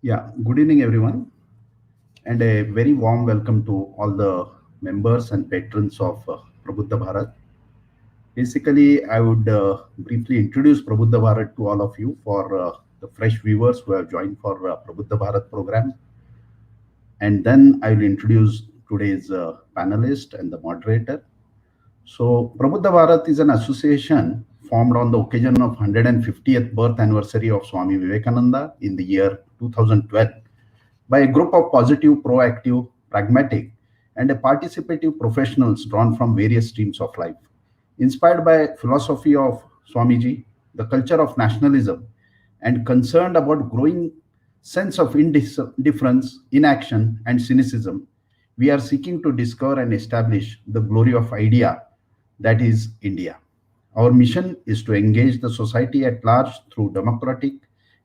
Yeah, good evening, everyone, and a very warm welcome to all the members and patrons of Prabuddha Bharat. Basically, I would briefly introduce Prabuddha Bharat to all of you for the fresh viewers who have joined for Prabuddha Bharat program, and then I will introduce today's panelist and the moderator. So, Prabuddha Bharat is an association formed on the occasion of 150th birth anniversary of Swami Vivekananda in the year 2012 by a group of positive, proactive, pragmatic, and a participative professionals drawn from various streams of life. Inspired by philosophy of Swamiji, the culture of nationalism, and concerned about growing sense of indifference, inaction, and cynicism, we are seeking to discover and establish the glory of idea that is India. Our mission is to engage the society at large through democratic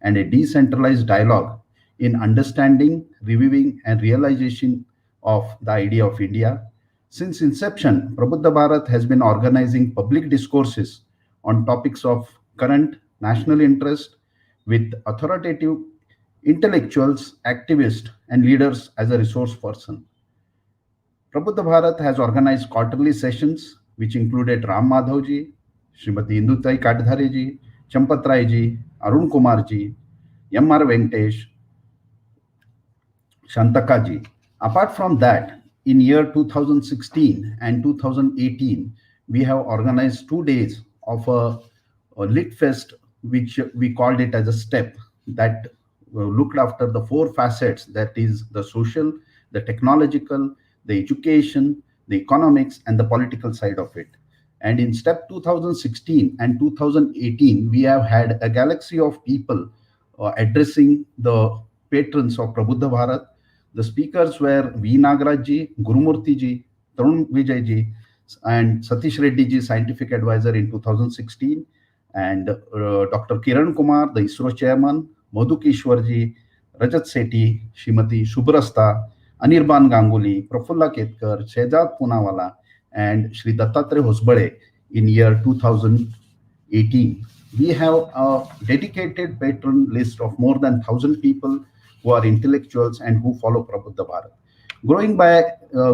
and a decentralized dialogue in understanding, reviewing, and realization of the idea of India. Since inception, Prabuddha Bharat has been organizing public discourses on topics of current national interest with authoritative intellectuals, activists, and leaders as a resource person. Prabuddha Bharat has organized quarterly sessions which included Ram Madhavji, Srimati Indutai Kadhareji, Champat Raiji, Arun Kumarji, M.R. Venkatesh, Shantakaji. Apart from that, in year 2016 and 2018, we have organized 2 days of a lit fest, which we called it as a step that looked after the four facets, that is the social, the technological, the education, the economics, and the political side of it. And in step 2016 and 2018, we have had a galaxy of people addressing the patrons of Prabuddha Bharat. The speakers were V. Nagaraj ji, Gurumurthy ji, Tarun Vijay ji, and Satish Reddy ji, scientific advisor in 2016, and Dr. Kiran Kumar, the ISRO chairman, Madhu Kishwar ji, Rajat Sethi, Shrimati Shubhrasta, Anirban Ganguly, Prafulla Ketkar, Shehzad Poonawala, and Shri Dattatreya Hosbale in year 2018. We have a dedicated patron list of more than 1,000 people who are intellectuals and who follow Prabuddha Bharat.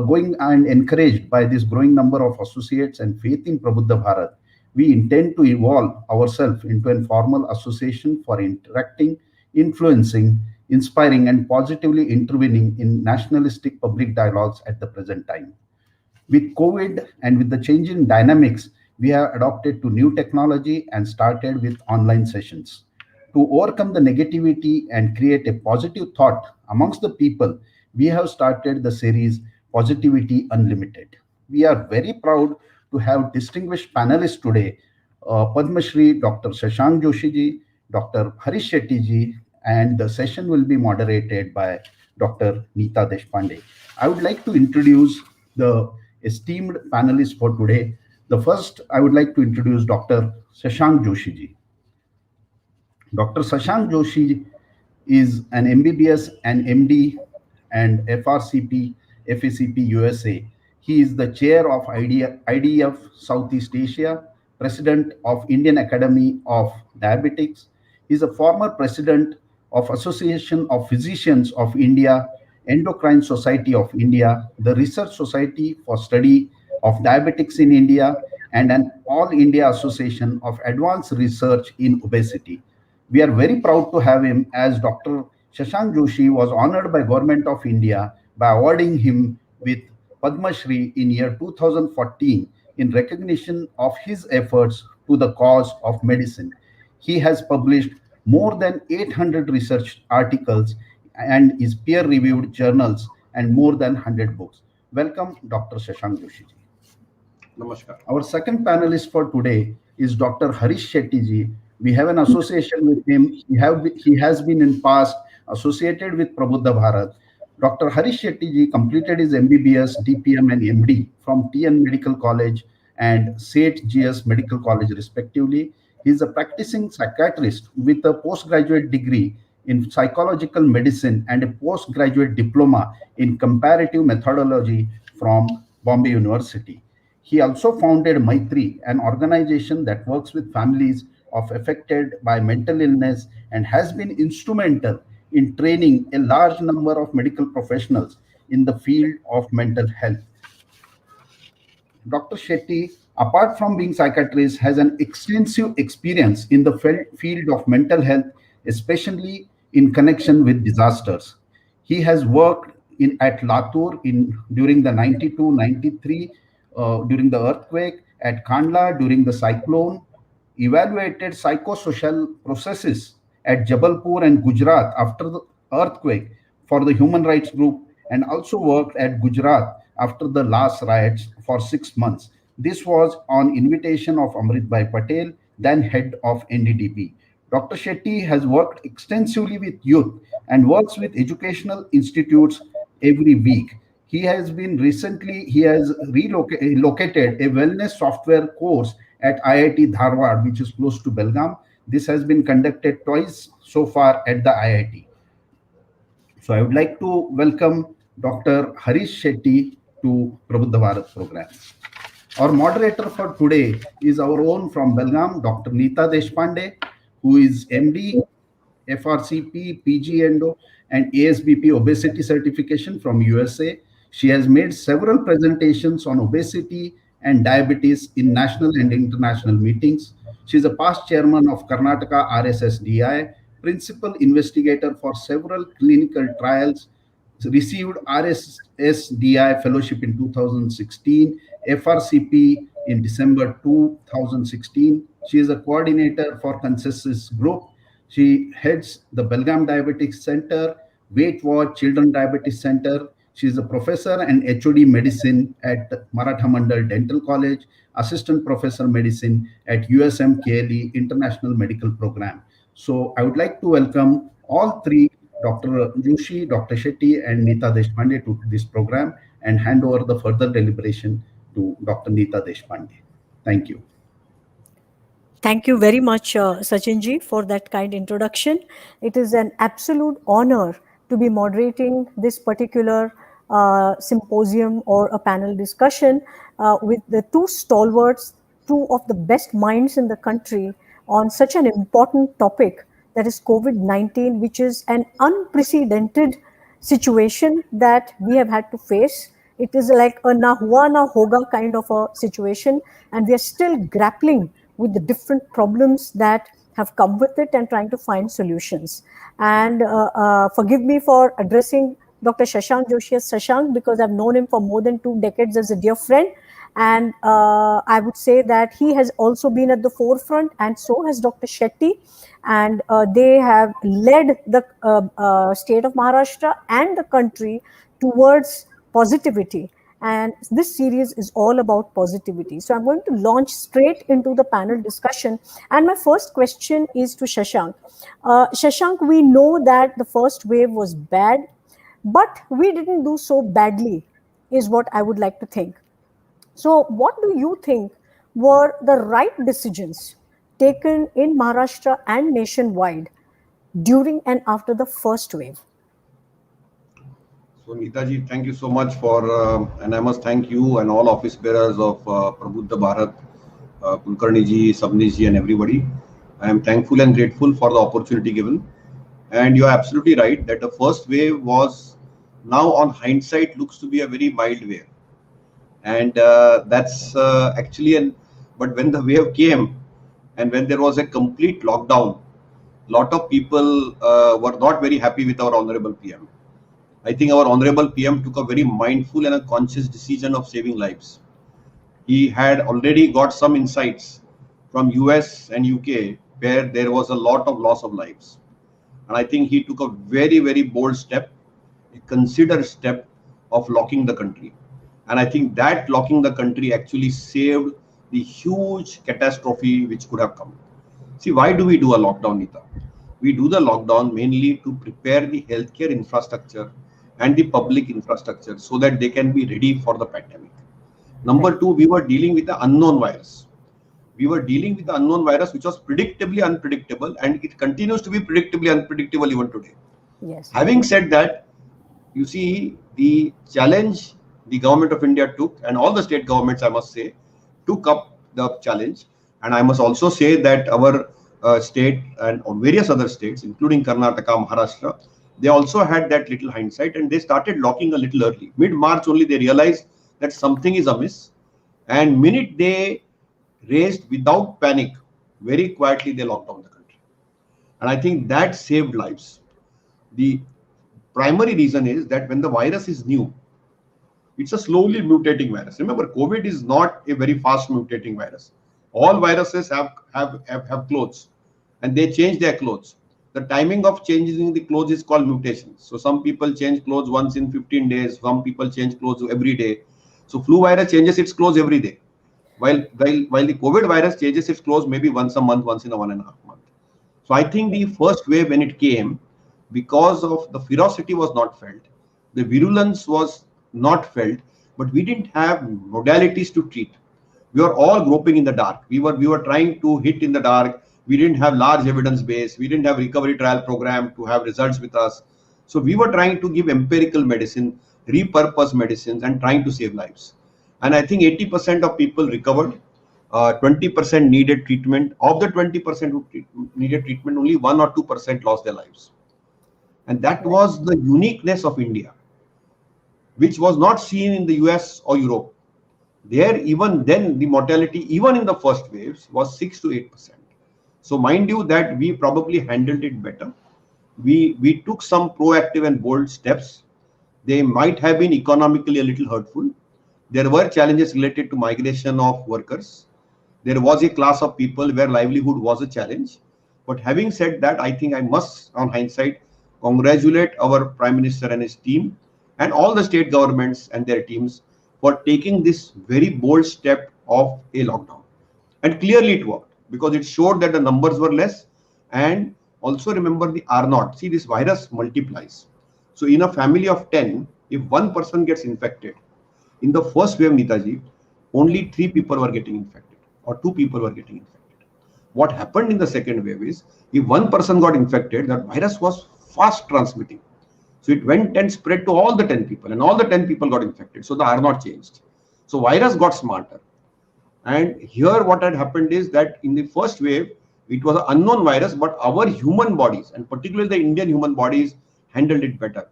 Going and encouraged by this growing number of associates and faith in Prabuddha Bharat, we intend to evolve ourselves into a formal association for interacting, influencing, inspiring, and positively intervening in nationalistic public dialogues at the present time. With COVID and with the change in dynamics, we have adopted to new technology and started with online sessions. To overcome the negativity and create a positive thought amongst the people, we have started the series Positivity Unlimited. We are very proud to have distinguished panelists today, Padma Shri Dr. Shashank Joshi ji, Dr. Harish Shetty ji, and the session will be moderated by Dr. Neeta Deshpande. I would like to introduce the esteemed panelists for today. The first, I would like to introduce Dr. Shashank Joshi ji. Dr. Shashank Joshi is an MBBS and MD and FRCP, FACP USA. He is the chair of IDF Southeast Asia, president of Indian Academy of Diabetics. He is a former president of Association of Physicians of India, Endocrine Society of India, the Research Society for Study of Diabetics in India, and an All India Association of Advanced Research in Obesity. We are very proud to have him, as Dr. Shashank Joshi was honored by Government of India by awarding him with Padma Shri in year 2014 in recognition of his efforts to the cause of medicine. He has published more than 800 research articles and is peer-reviewed journals and more than 100 books. Welcome, Dr. Shashank Joshi. Namaskar. Our second panelist for today is Dr. Harish Shetty ji. We have an association with him. He has been in past associated with Prabuddha Bharat. Dr. Harish Shetty ji completed his MBBS, DPM, and MD from TN Medical College and SAIT GS Medical College, respectively. He is a practicing psychiatrist with a postgraduate degree in psychological medicine and a postgraduate diploma in comparative methodology from Bombay University. He also founded Maitri, an organization that works with families of affected by mental illness and has been instrumental in training a large number of medical professionals in the field of mental health. Dr. Shetty, apart from being psychiatrist, has an extensive experience in the field of mental health, especially in connection with disasters. He has worked at Latur during the 92-93 during the earthquake, at Kandla during the cyclone, evaluated psychosocial processes at Jabalpur and Gujarat after the earthquake for the human rights group, and also worked at Gujarat after the last riots for 6 months. This was on invitation of Amrit Bhai Patel, then head of NDDP. Dr. Shetty has worked extensively with youth and works with educational institutes every week. He has relocated a wellness software course at IIT Dharwad, which is close to Belgaum. This has been conducted twice so far at the IIT. So I would like to welcome Dr. Harish Shetty to Prabuddha Bharat program. Our moderator for today is our own from Belgaum, Dr. Neeta Deshpande, who is MD, FRCP, PG Endo, and ASBP obesity certification from USA. She has made several presentations on obesity and diabetes in national and international meetings. She is a past chairman of Karnataka RSSDI, principal investigator for several clinical trials, received RSSDI fellowship in 2016, FRCP in December 2016. She is a coordinator for Consensus Group. She heads the Belgaum Diabetes Center, Weight Watch Children Diabetes Center. She is a professor and HOD medicine at Maratha Mandal Dental College, assistant professor medicine at USM KLE International Medical Program. So I would like to welcome all three, Dr. Joshi, Dr. Shetty, and Neeta Deshpande, to this program, and hand over the further deliberation to Dr. Neeta Deshpande. Thank you. Thank you very much, Sachinji, for that kind introduction. It is an absolute honor to be moderating this particular symposium or a panel discussion with the two stalwarts, two of the best minds in the country on such an important topic, that is COVID-19, which is an unprecedented situation that we have had to face. It is like a na hua na hoga kind of a situation, and we are still grappling with the different problems that have come with it and trying to find solutions. And forgive me for addressing Dr. Shashank Joshi as Shashank, because I've known him for more than 2 decades as a dear friend. And I would say that he has also been at the forefront, and so has Dr. Shetty. And they have led the state of Maharashtra and the country towards positivity. And this series is all about positivity. So I'm going to launch straight into the panel discussion. And my first question is to Shashank. Shashank, we know that the first wave was bad, but we didn't do so badly, is what I would like to think. So what do you think were the right decisions taken in Maharashtra and nationwide during and after the first wave? So Neetaji, thank you so much for, and I must thank you and all office bearers of Prabuddha Bharat, Kulkarni ji, Sabnis ji, and everybody. I am thankful and grateful for the opportunity given. And you are absolutely right that the first wave was, now on hindsight, looks to be a very mild wave. And that's actually, but when the wave came and when there was a complete lockdown, lot of people were not very happy with our Honorable PM. I think our Honorable PM took a very mindful and a conscious decision of saving lives. He had already got some insights from US and UK where there was a lot of loss of lives. And I think he took a very, very bold step, a considered step of locking the country. And I think that locking the country actually saved the huge catastrophe which could have come. See, why do we do a lockdown, Neeta? We do the lockdown mainly to prepare the healthcare infrastructure and the public infrastructure so that they can be ready for the pandemic. Number two, we were dealing with the unknown virus. We were dealing with the unknown virus, which was predictably unpredictable, and it continues to be predictably unpredictable even today. Yes. Having said that, you see, the challenge the government of India took, and all the state governments, I must say, took up the challenge. And I must also say that our state and various other states, including Karnataka, Maharashtra, they also had that little hindsight and they started locking a little early. Mid-March only they realized that something is amiss, and minute they raised without panic, very quietly they locked down the country. And I think that saved lives. The primary reason is that when the virus is new, it's a slowly mutating virus. Remember, COVID is not a very fast mutating virus. All viruses have clothes, and they change their clothes. The timing of changing the clothes is called mutations. So some people change clothes once in 15 days. Some people change clothes every day. So flu virus changes its clothes every day, while the COVID virus changes its clothes maybe once a month, once in a 1.5 month. So I think the first wave when it came, because of the ferocity was not felt, the virulence was not felt, but we didn't have modalities to treat. We were all groping in the dark. We were trying to hit in the dark. We didn't have large evidence base. We didn't have recovery trial program to have results with us. So we were trying to give empirical medicine, repurpose medicines, and trying to save lives. And I think 80% of people recovered. 20% needed treatment. Of the 20% who needed treatment, only 1 or 2% lost their lives. And that was the uniqueness of India, which was not seen in the US or Europe. There, even then, the mortality, even in the first waves, was 6 to 8%. So mind you that we probably handled it better. We took some proactive and bold steps. They might have been economically a little hurtful. There were challenges related to migration of workers. There was a class of people where livelihood was a challenge. But having said that, I think I must, on hindsight, congratulate our Prime Minister and his team and all the state governments and their teams for taking this very bold step of a lockdown. And clearly it worked because it showed that the numbers were less. And also remember the R naught. See, this virus multiplies. So in a family of 10, if one person gets infected, in the first wave, Neetaji, only 3 people were getting infected or 2 people were getting infected. What happened in the second wave is, if one person got infected, that virus was fast transmitting. So it went and spread to all the 10 people and all the 10 people got infected. So the R naught changed. So virus got smarter. And here what had happened is that in the first wave, it was an unknown virus, but our human bodies, and particularly the Indian human bodies, handled it better.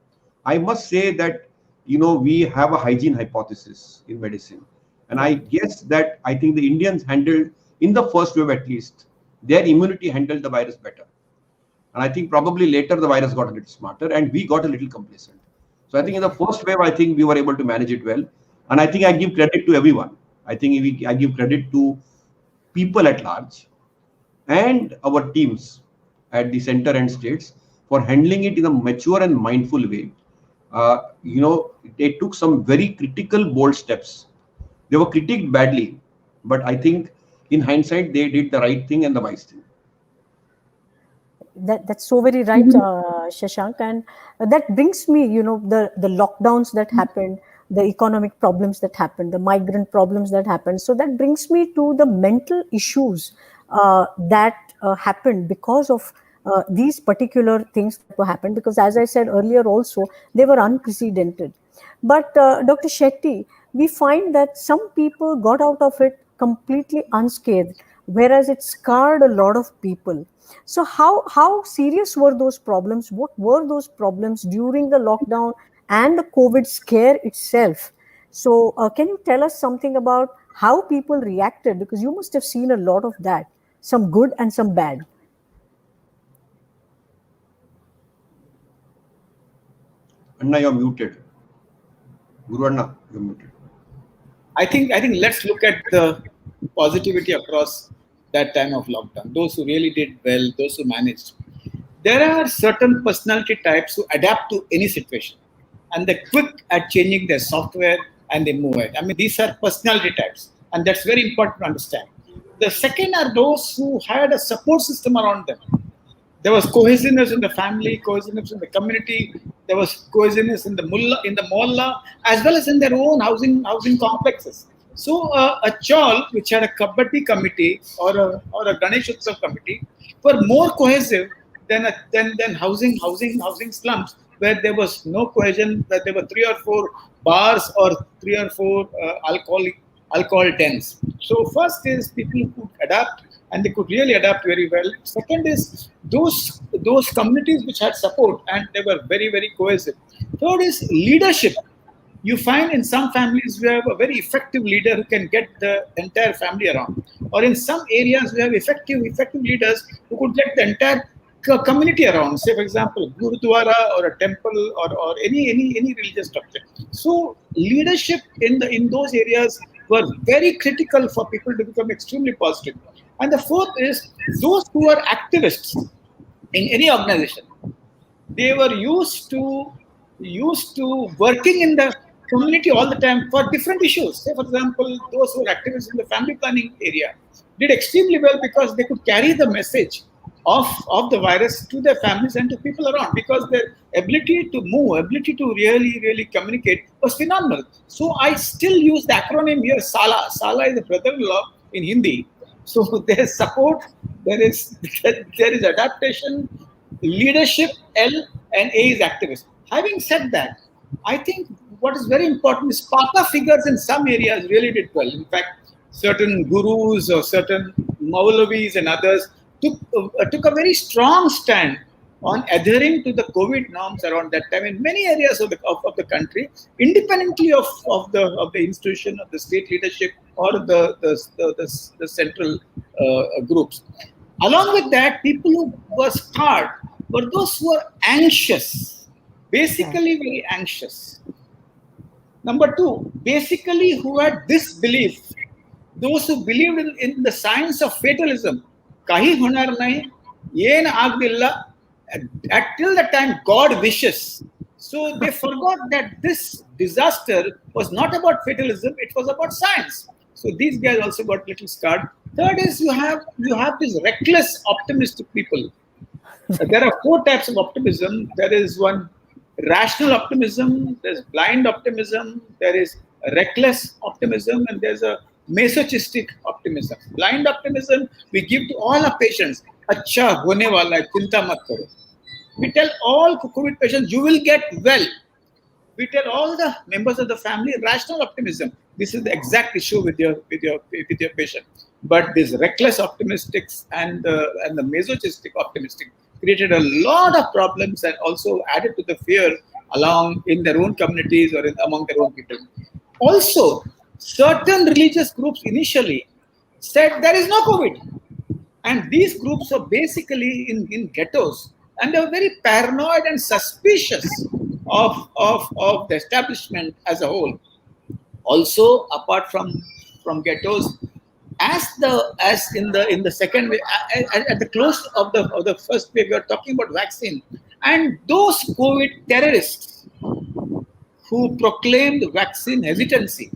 I must say that, we have a hygiene hypothesis in medicine. And I guess that I think the Indians handled, in the first wave at least, their immunity handled the virus better. And I think probably later the virus got a little smarter and we got a little complacent. So I think in the first wave, I think we were able to manage it well. And I think I give credit to everyone. I think I give credit to people at large and our teams at the center and states for handling it in a mature and mindful way. They took some very critical, bold steps. They were critiqued badly, but I think in hindsight, they did the right thing and the wise thing. That's so very right, Shashank, and that brings me, the lockdowns that happened, the economic problems that happened, the migrant problems that happened. So that brings me to the mental issues that happened because of these particular things that were happened. Because as I said earlier, also they were unprecedented. But Dr. Shetty, we find that some people got out of it completely unscathed, whereas it scarred a lot of people. So how serious were those problems? What were those problems during the lockdown and the COVID scare itself? So can you tell us something about how people reacted? Because you must have seen a lot of that, some good and some bad. Anna, you're muted. Guru Anna, you're muted. I think let's look at the positivity across that time of lockdown. Those who really did well, those who managed. There are certain personality types who adapt to any situation, and they're quick at changing their software and they move it. I mean, these are personality types, and that's very important to understand. The second are those who had a support system around them. There was cohesiveness in the family, cohesiveness in the community. There was cohesiveness in the mohalla, as well as in their own housing complexes. So a chawl which had a kabaddi committee or a Ganesh Utsav committee were more cohesive than housing slums where there was no cohesion, where there were 3 or 4 bars or 3 or 4 alcohol dens. So first is people who adapt, and they could really adapt very well. Second is those those communities which had support and they were very, very cohesive. Third is leadership. You find in some families we have a very effective leader who can get the entire family around, or in some areas we have effective leaders who could get the entire community around. Say, for example, Gurudwara or a temple or any religious structure. So leadership in those areas were very critical for people to become extremely positive. And the fourth is those who are activists in any organization. They were used to working in the community all the time for different issues. Say, for example, those who were activists in the family planning area did extremely well because they could carry the message of the virus to their families and to people around, because their ability to move, ability to really communicate was phenomenal. So I still use the acronym here, SALA. SALA is the brother-in-law in Hindi. So there is support, there is adaptation, leadership, L, and A is activist. Having said that, I think what is very important is Papa figures in some areas really did well. In fact, certain gurus or certain Maulavis and others took a very strong stand on adhering to the COVID norms around that time in many areas of the country, independently of the institution, of the state leadership, or the central groups. Along with that, people who were scarred were those who were anxious, basically very anxious. Number two, basically who had this belief, those who believed in the science of fatalism. Kahi honar nahi, yen agdilla, till the time God wishes. So they forgot that this disaster was not about fatalism, it was about science. So these guys also got little scarred. Third is you have these reckless optimistic people. There are four types of optimism. There is one rational optimism, there's blind optimism, there is reckless optimism, and there's a masochistic optimism. Blind optimism, we give to all our patients, Acha hone wala hai, chinta mat karo. We tell all COVID patients, you will get well. We tell all the members of the family, rational optimism. This is the exact issue with your patient. But this reckless optimistics and the masochistic optimistic created a lot of problems and also added to the fear along in their own communities or among their own people. Also, certain religious groups initially said there is no COVID. And these groups were basically in ghettos. And they were very paranoid and suspicious of the establishment as a whole. Also, apart from ghettos, as in the second wave, at the close of the first wave, we are talking about vaccine, and those COVID terrorists who proclaimed vaccine hesitancy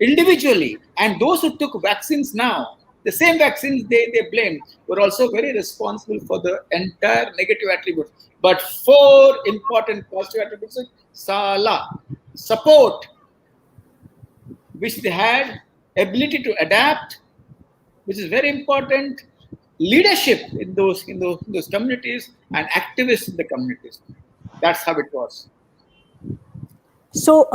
individually, and those who took vaccines now, the same vaccines they blamed, were also very responsible for the entire negative attributes. But four important positive attributes: Sala, support, which they had, ability to adapt, which is very important, leadership in those communities, and activists in the communities. That's how it was. So,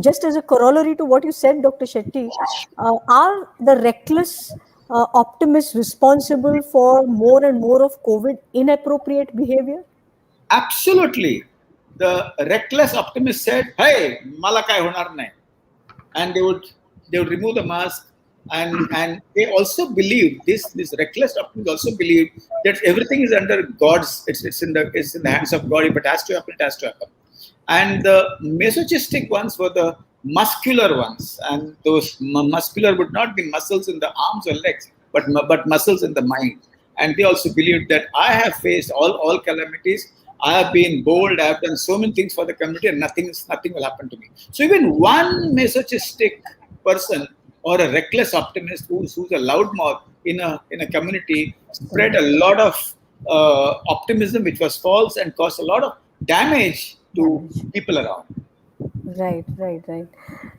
just as a corollary to what you said, Dr. Shetty, are the reckless optimists responsible for more and more of COVID inappropriate behavior? Absolutely. The reckless optimist said, "Hey, malakai honar nahi," and they would remove the mask. And they also believe this reckless optimists also believe that everything is under God's. It's in the hands of God. If it has to happen, it has to happen. And the masochistic ones were the muscular ones, and those muscular would not be muscles in the arms or legs, but muscles in the mind. And they also believed that I have faced all calamities. I have been bold. I have done so many things for the community, and nothing will happen to me. So even one masochistic person or a reckless optimist who's a loudmouth in a community spread a lot of optimism which was false and caused a lot of damage to people around. Right.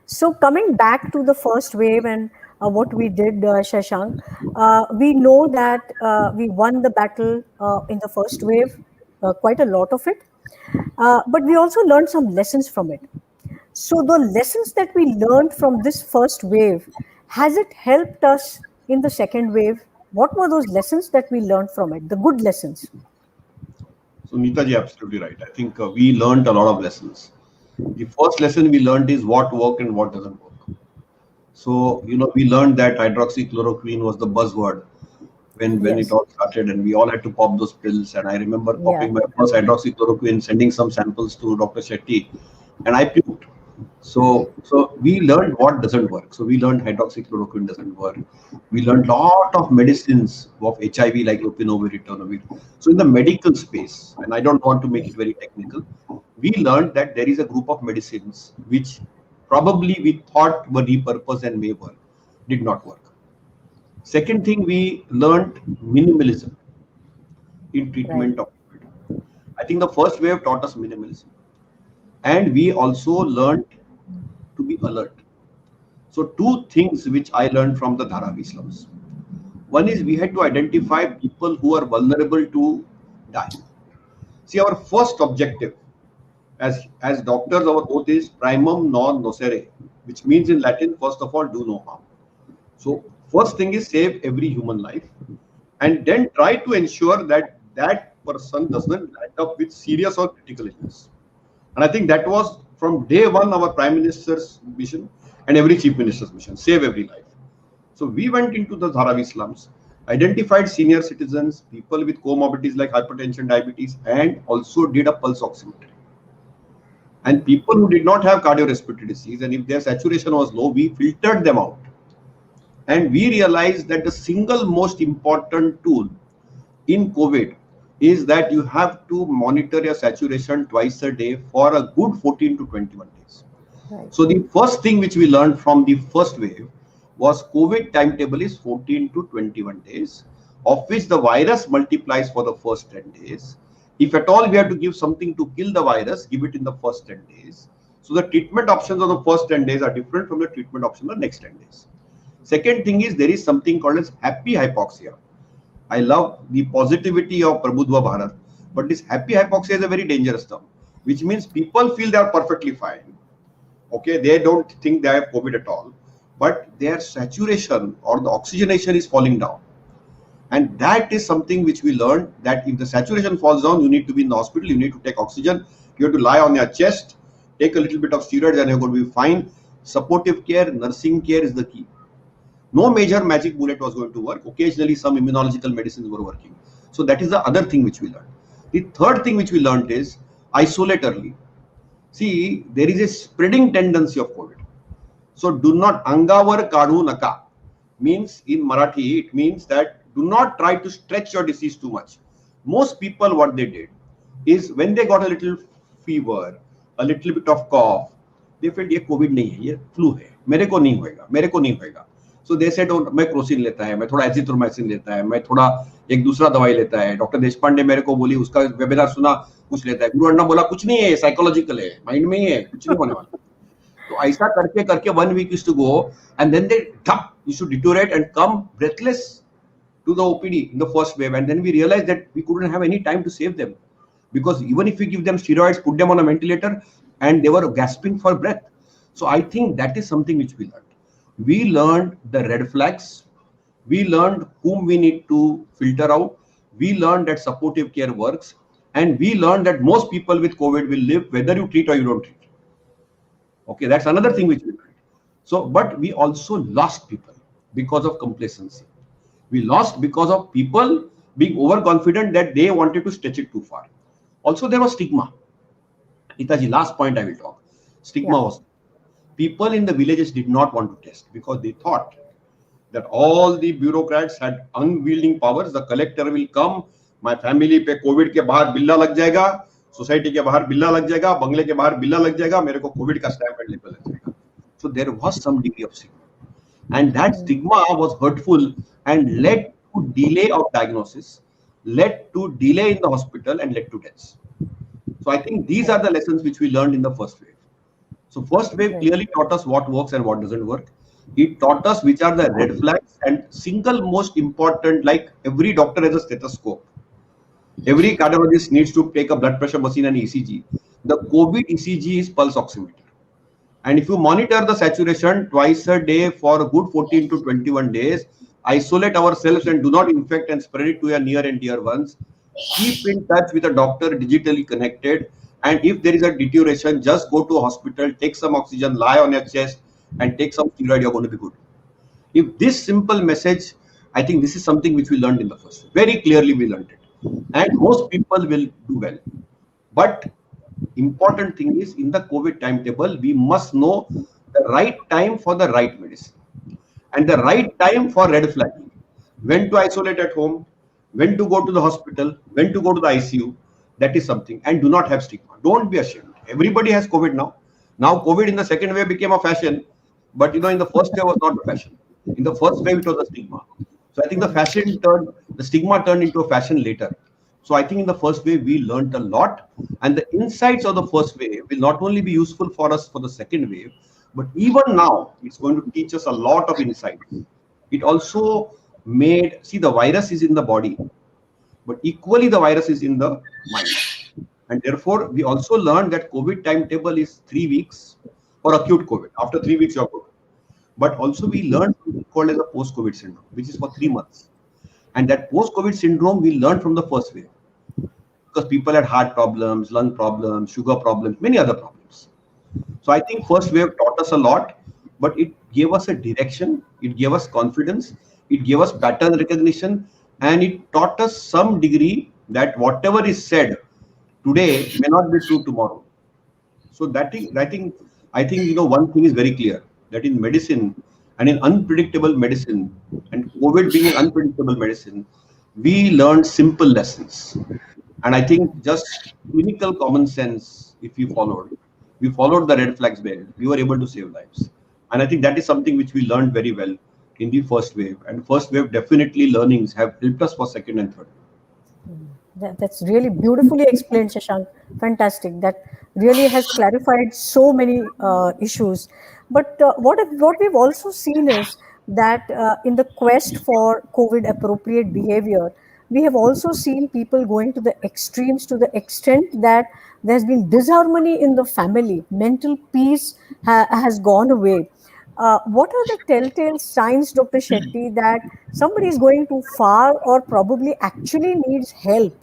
So coming back to the first wave and what we did, Shashank, we know that we won the battle in the first wave, quite a lot of it, but we also learned some lessons from it. So the lessons that we learned from this first wave, has it helped us in the second wave? What were those lessons that we learned from it, the good lessons? So Neetaji, absolutely right. I think we learned a lot of lessons. The first lesson we learned is what worked and what doesn't work. So, we learned that hydroxychloroquine was the buzzword when it Yes. all started, and we all had to pop those pills. And I remember Yeah. popping my first hydroxychloroquine, sending some samples to Dr. Shetty, and I puked. So we learned what doesn't work. So we learned hydroxychloroquine doesn't work. We learned lot of medicines of HIV like lopinavir, ritonavir. So in the medical space, and I don't want to make it very technical, we learned that there is a group of medicines which probably we thought were repurposed and may work, did not work. Second thing, we learned minimalism in Right. treatment of COVID. I think the first wave taught us minimalism, and we also learned to be alert. So two things which I learned from the Dharavi slums. One is we had to identify people who are vulnerable to die. See, our first objective as doctors, our oath is primum non nocere, which means in Latin, first of all, do no harm. So first thing is save every human life, and then try to ensure that that person doesn't end up with serious or critical illness. And I think that was from day one our Prime Minister's mission and every Chief Minister's mission: save every life. So we went into the Dharavi slums, identified senior citizens, people with comorbidities like hypertension, diabetes, and also did a pulse oximeter. And people who did not have cardiorespiratory disease, and if their saturation was low, we filtered them out. And we realized that the single most important tool in COVID is that you have to monitor your saturation twice a day for a good 14 to 21 days. Right. So the first thing which we learned from the first wave was COVID timetable is 14 to 21 days, of which the virus multiplies for the first 10 days. If at all we have to give something to kill the virus, give it in the first 10 days. So the treatment options of the first 10 days are different from the treatment options of the next 10 days. Second thing is there is something called as happy hypoxia. I love the positivity of Prabhudva Bharat, but this happy hypoxia is a very dangerous term, which means people feel they are perfectly fine. Okay, they don't think they have COVID at all, but their saturation or the oxygenation is falling down. And that is something which we learned, that if the saturation falls down, you need to be in the hospital, you need to take oxygen, you have to lie on your chest, take a little bit of steroids and you're going to be fine. Supportive care, nursing care is the key. No major magic bullet was going to work. Occasionally some immunological medicines were working. So that is the other thing which we learned. The third thing which we learned is isolate early. See, there is a spreading tendency of COVID. So do not angavar kadu naka, means in Marathi, it means that do not try to stretch your disease too much. Most people, what they did is when they got a little fever, a little bit of cough, they felt ये COVID नहीं है, ये flu है, मेरे को नहीं होएगा, मेरे को नहीं होएगा. So they said, oh, मैं क्रोसिन लेता है, मैं थोड़ा एजिथ्रोमाइसिन लेता है, मैं थोड़ा एक दूसरा दवाई लेता है. डॉक्टर देशपांडे मेरे को बोली, उसका वेबिनार सुना, कुछ लेता है. गुरु अन्ना बोला कुछ नहीं है, साइकोलॉजिकल है, माइंड में ही है, कुछ नहीं होने वाला. तो ऐसा करके करके 1 week used to go, and then they used to deteriorate and come breathless to the OPD in the first wave. And then we realized that we couldn't have any time to save them, because even if we give them steroids, put them on a ventilator, and they were gasping for breath. So I think that is something which we learned. We learned the red flags. We learned whom we need to filter out. We learned that supportive care works. And we learned that most people with COVID will live whether you treat or you don't treat. Okay, that's another thing which we learned. So, but we also lost people because of complacency. We lost because of people being overconfident that they wanted to stretch it too far. Also, there was stigma. Itaji, last point I will talk. Stigma was, people in the villages did not want to test because they thought that all the bureaucrats had unwielding powers. The collector will come, my family पे Covid के बाहर बिल्ला लग जाएगा, society के बाहर बिल्ला लग जाएगा, बंगले के बाहर बिल्ला लग जाएगा, मेरे को कोविड का स्टैम्प एंड लेबल लग जाएगा. So there was some degree of stigma, and that stigma was hurtful and led to delay of diagnosis, led to delay in the hospital, and led to deaths. So I think these are the lessons which we learned in the first wave. So first wave clearly taught us what works and what doesn't work. It taught us which are the red flags, and single most important, like every doctor has a stethoscope. Every cardiologist needs to take a blood pressure machine and ECG. The COVID ECG is pulse oximeter. And if you monitor the saturation twice a day for a good 14 to 21 days, isolate ourselves and do not infect and spread it to your near and dear ones, Keep in touch with a doctor, digitally connected. And if there is a deterioration, just go to a hospital, take some oxygen, lie on your chest, and take some steroid. You're going to be good. If this simple message, I think this is something which we learned in the first. Very clearly, we learned it, and most people will do well. But important thing is in the COVID timetable, we must know the right time for the right medicine and the right time for red flagging. When to isolate at home, when to go to the hospital, when to go to the ICU. That is something. And do not have stigma. Don't be ashamed. Everybody has COVID now. Now COVID in the second wave became a fashion, but in the first wave was not a fashion. In the first wave it was a stigma. So I think the stigma turned into a fashion later. So I think in the first wave we learned a lot, and the insights of the first wave will not only be useful for us for the second wave, but even now it's going to teach us a lot of insight. It also see, the virus is in the body, but equally the virus is in the mind. And therefore, we also learned that COVID timetable is 3 weeks for acute COVID. After 3 weeks, you're good. But also we learned something called as a post-COVID syndrome, which is for 3 months. And that post-COVID syndrome we learned from the first wave, because people had heart problems, lung problems, sugar problems, many other problems. So I think first wave taught us a lot, but it gave us a direction, it gave us confidence, it gave us pattern recognition, and it taught us some degree that whatever is said today may not be true tomorrow. So that is, I think one thing is very clear, that in medicine and in unpredictable medicine, and COVID being an unpredictable medicine, we learned simple lessons. And I think just clinical common sense, if we followed the red flags well, we were able to save lives. And I think that is something which we learned very well in the first wave. And first wave definitely learnings have helped us for second and third. That's really beautifully explained, Shashank. Fantastic. That really has clarified so many issues. But what we've also seen is that in the quest for COVID appropriate behavior, we have also seen people going to the extremes, to the extent that there's been disharmony in the family. Mental peace has gone away. What are the telltale signs, Dr. Shetty, that somebody is going too far or probably actually needs help?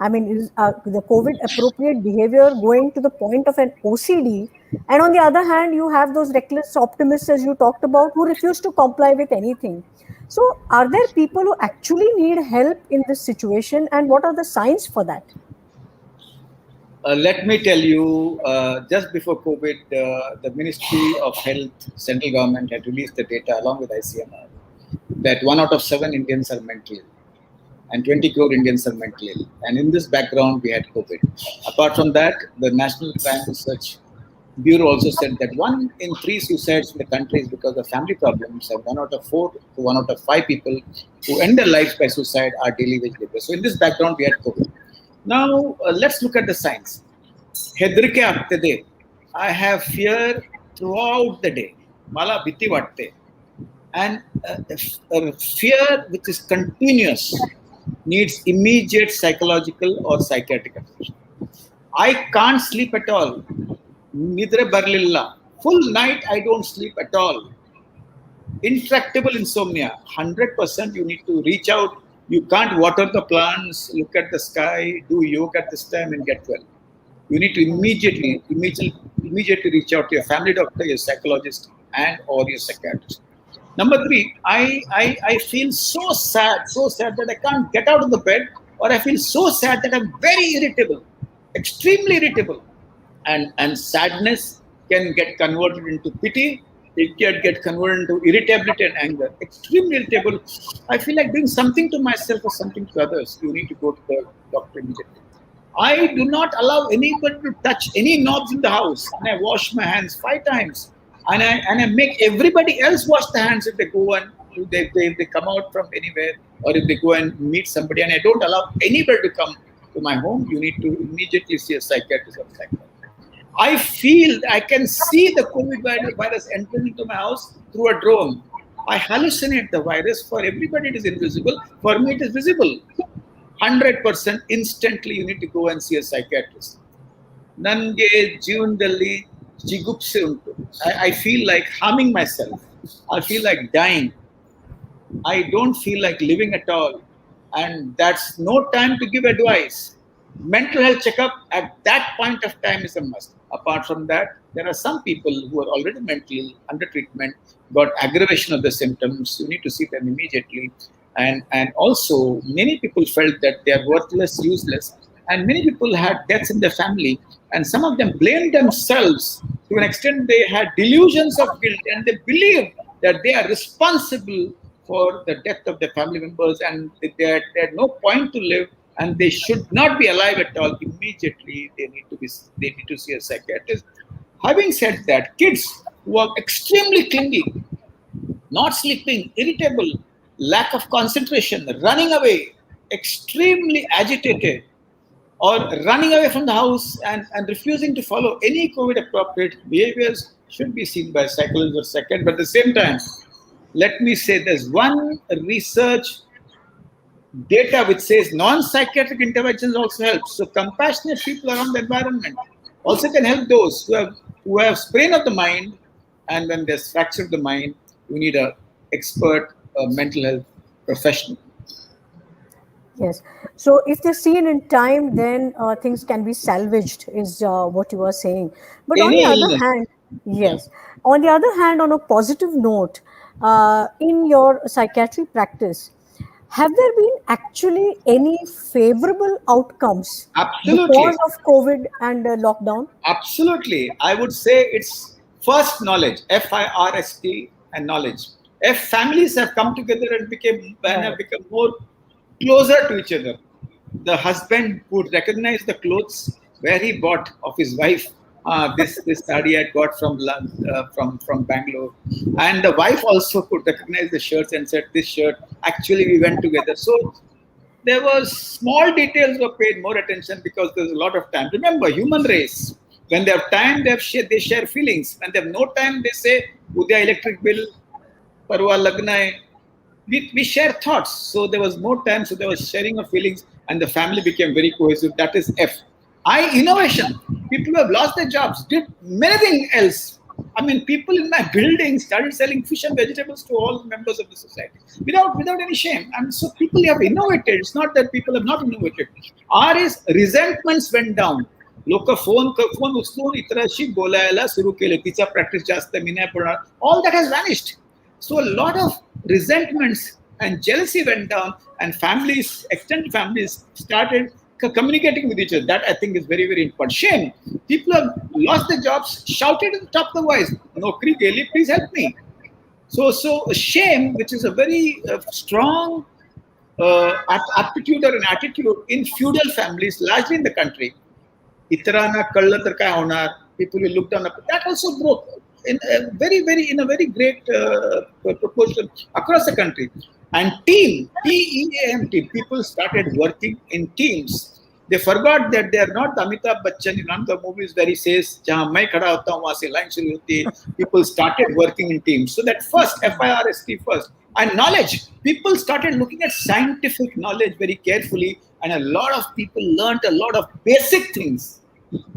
I mean, is the COVID appropriate behavior going to the point of an OCD? And on the other hand, you have those reckless optimists, as you talked about, who refuse to comply with anything. So, are there people who actually need help in this situation, and what are the signs for that? Let me tell you, just before COVID, the Ministry of Health, central government had released the data along with ICMR that 1 out of 7 Indians are mentally ill and 20 crore Indians are mentally ill. And in this background, we had COVID. Apart from that, the National Crime Research Bureau also said that 1 in 3 suicides in the country is because of family problems, and 1 out of 4 to 1 out of 5 people who end their lives by suicide are daily wage laborers. So in this background, we had COVID. Now, let's look at the signs. Hedrike agtade. I have fear throughout the day. Mala biti vatte. And fear which is continuous needs immediate psychological or psychiatric attention. I can't sleep at all. Nidre barlilla. Full night I don't sleep at all. Intractable insomnia. 100% you need to reach out. You can't water the plants, look at the sky, do yoga at this time and get well. You need to immediately reach out to your family doctor, your psychologist, and or your psychiatrist. Number 3, I feel so sad that I can't get out of the bed, or I feel so sad that I'm very irritable, extremely irritable. And sadness can get converted into pity. It can get converted into irritability and anger. Extremely irritable. I feel like doing something to myself or something to others. You need to go to the doctor immediately. I do not allow anybody to touch any knobs in the house. And I wash my hands 5 times. And I make everybody else wash the hands if they go and if they come out from anywhere, or if they go and meet somebody. And I don't allow anybody to come to my home. You need to immediately see a psychiatrist or psychologist. I feel, I can see the COVID virus entering into my house through a drone. I hallucinate the virus. For everybody it is invisible. For me it is visible. 100% instantly you need to go and see a psychiatrist. Nange jivandalli jigupse untu. I feel like harming myself. I feel like dying. I don't feel like living at all. and that's no time to give advice. Mental health checkup at that point of time is a must. Apart from that, there are some people who are already mentally under treatment, got aggravation of the symptoms. You need to see them immediately. And also, many people felt that they are worthless, useless, and many people had deaths in their family, and some of them blamed themselves to an extent. They had delusions of guilt, and they believed that they are responsible for the death of their family members, and they had no point to live, and they should not be alive at all. Immediately, they need to see a psychiatrist. Having said that, kids who are extremely clingy, not sleeping, irritable, lack of concentration, running away, extremely agitated, or running away from the house and refusing to follow any COVID appropriate behaviors should be seen by a psychologist or second. But at the same time, let me say there's one research data which says non-psychiatric interventions also help. So compassionate people around the environment also can help those who have strain of the mind, and when there's fracture of the mind, you need a expert mental health professional. Yes. So if they're seen in time, then things can be salvaged, is what you are saying. But on the other hand, yes. On the other hand, on a positive note, in your psychiatry practice, have there been actually any favorable outcomes because of COVID and lockdown? Absolutely. I would say it's first knowledge, FIRST, and knowledge. If families have come together and have become more closer to each other, the husband would recognize the clothes where he bought of his wife. This saree I got from Bangalore, and the wife also could recognize the shirts and said, "This shirt actually we went together." So there was small details were paid more attention because there's a lot of time. Remember, human race. When they have time, they share feelings. When they have no time, they say, "Udya electric bill, parwa lagna hai." We share thoughts. So there was more time. So there was sharing of feelings, and the family became very cohesive. That is F. Innovation. People who have lost their jobs did many things else. I mean, people in my building started selling fish and vegetables to all members of the society without any shame. And so people have innovated. It's not that people have not innovated. R is resentments went down. लोक phone उचलून इतरांशी बोलायला सुरू केले. तिचा practice जास्त, मी नाही पडणार. All that has vanished. So a lot of resentments and jealousy went down, and families, extended families, started communicating with each other. That I think is very, very important. Shame. People have lost their jobs, shouted at the top of the voice, "Nokri geli, please help me." So shame, which is a very strong aptitude or an attitude in feudal families, largely in the country. Itarana kalla tar kay honar. People will look down. That also broke in a very great proportion across the country. And team, TEAM, people started working in teams. They forgot that they are not Amitabh Bachchan in one of the movies where he says, "Jahan main khada hota hu, wahan se line shuru hoti hai." People started working in teams. So that first, FIRST first. And knowledge. People started looking at scientific knowledge very carefully, and a lot of people learned a lot of basic things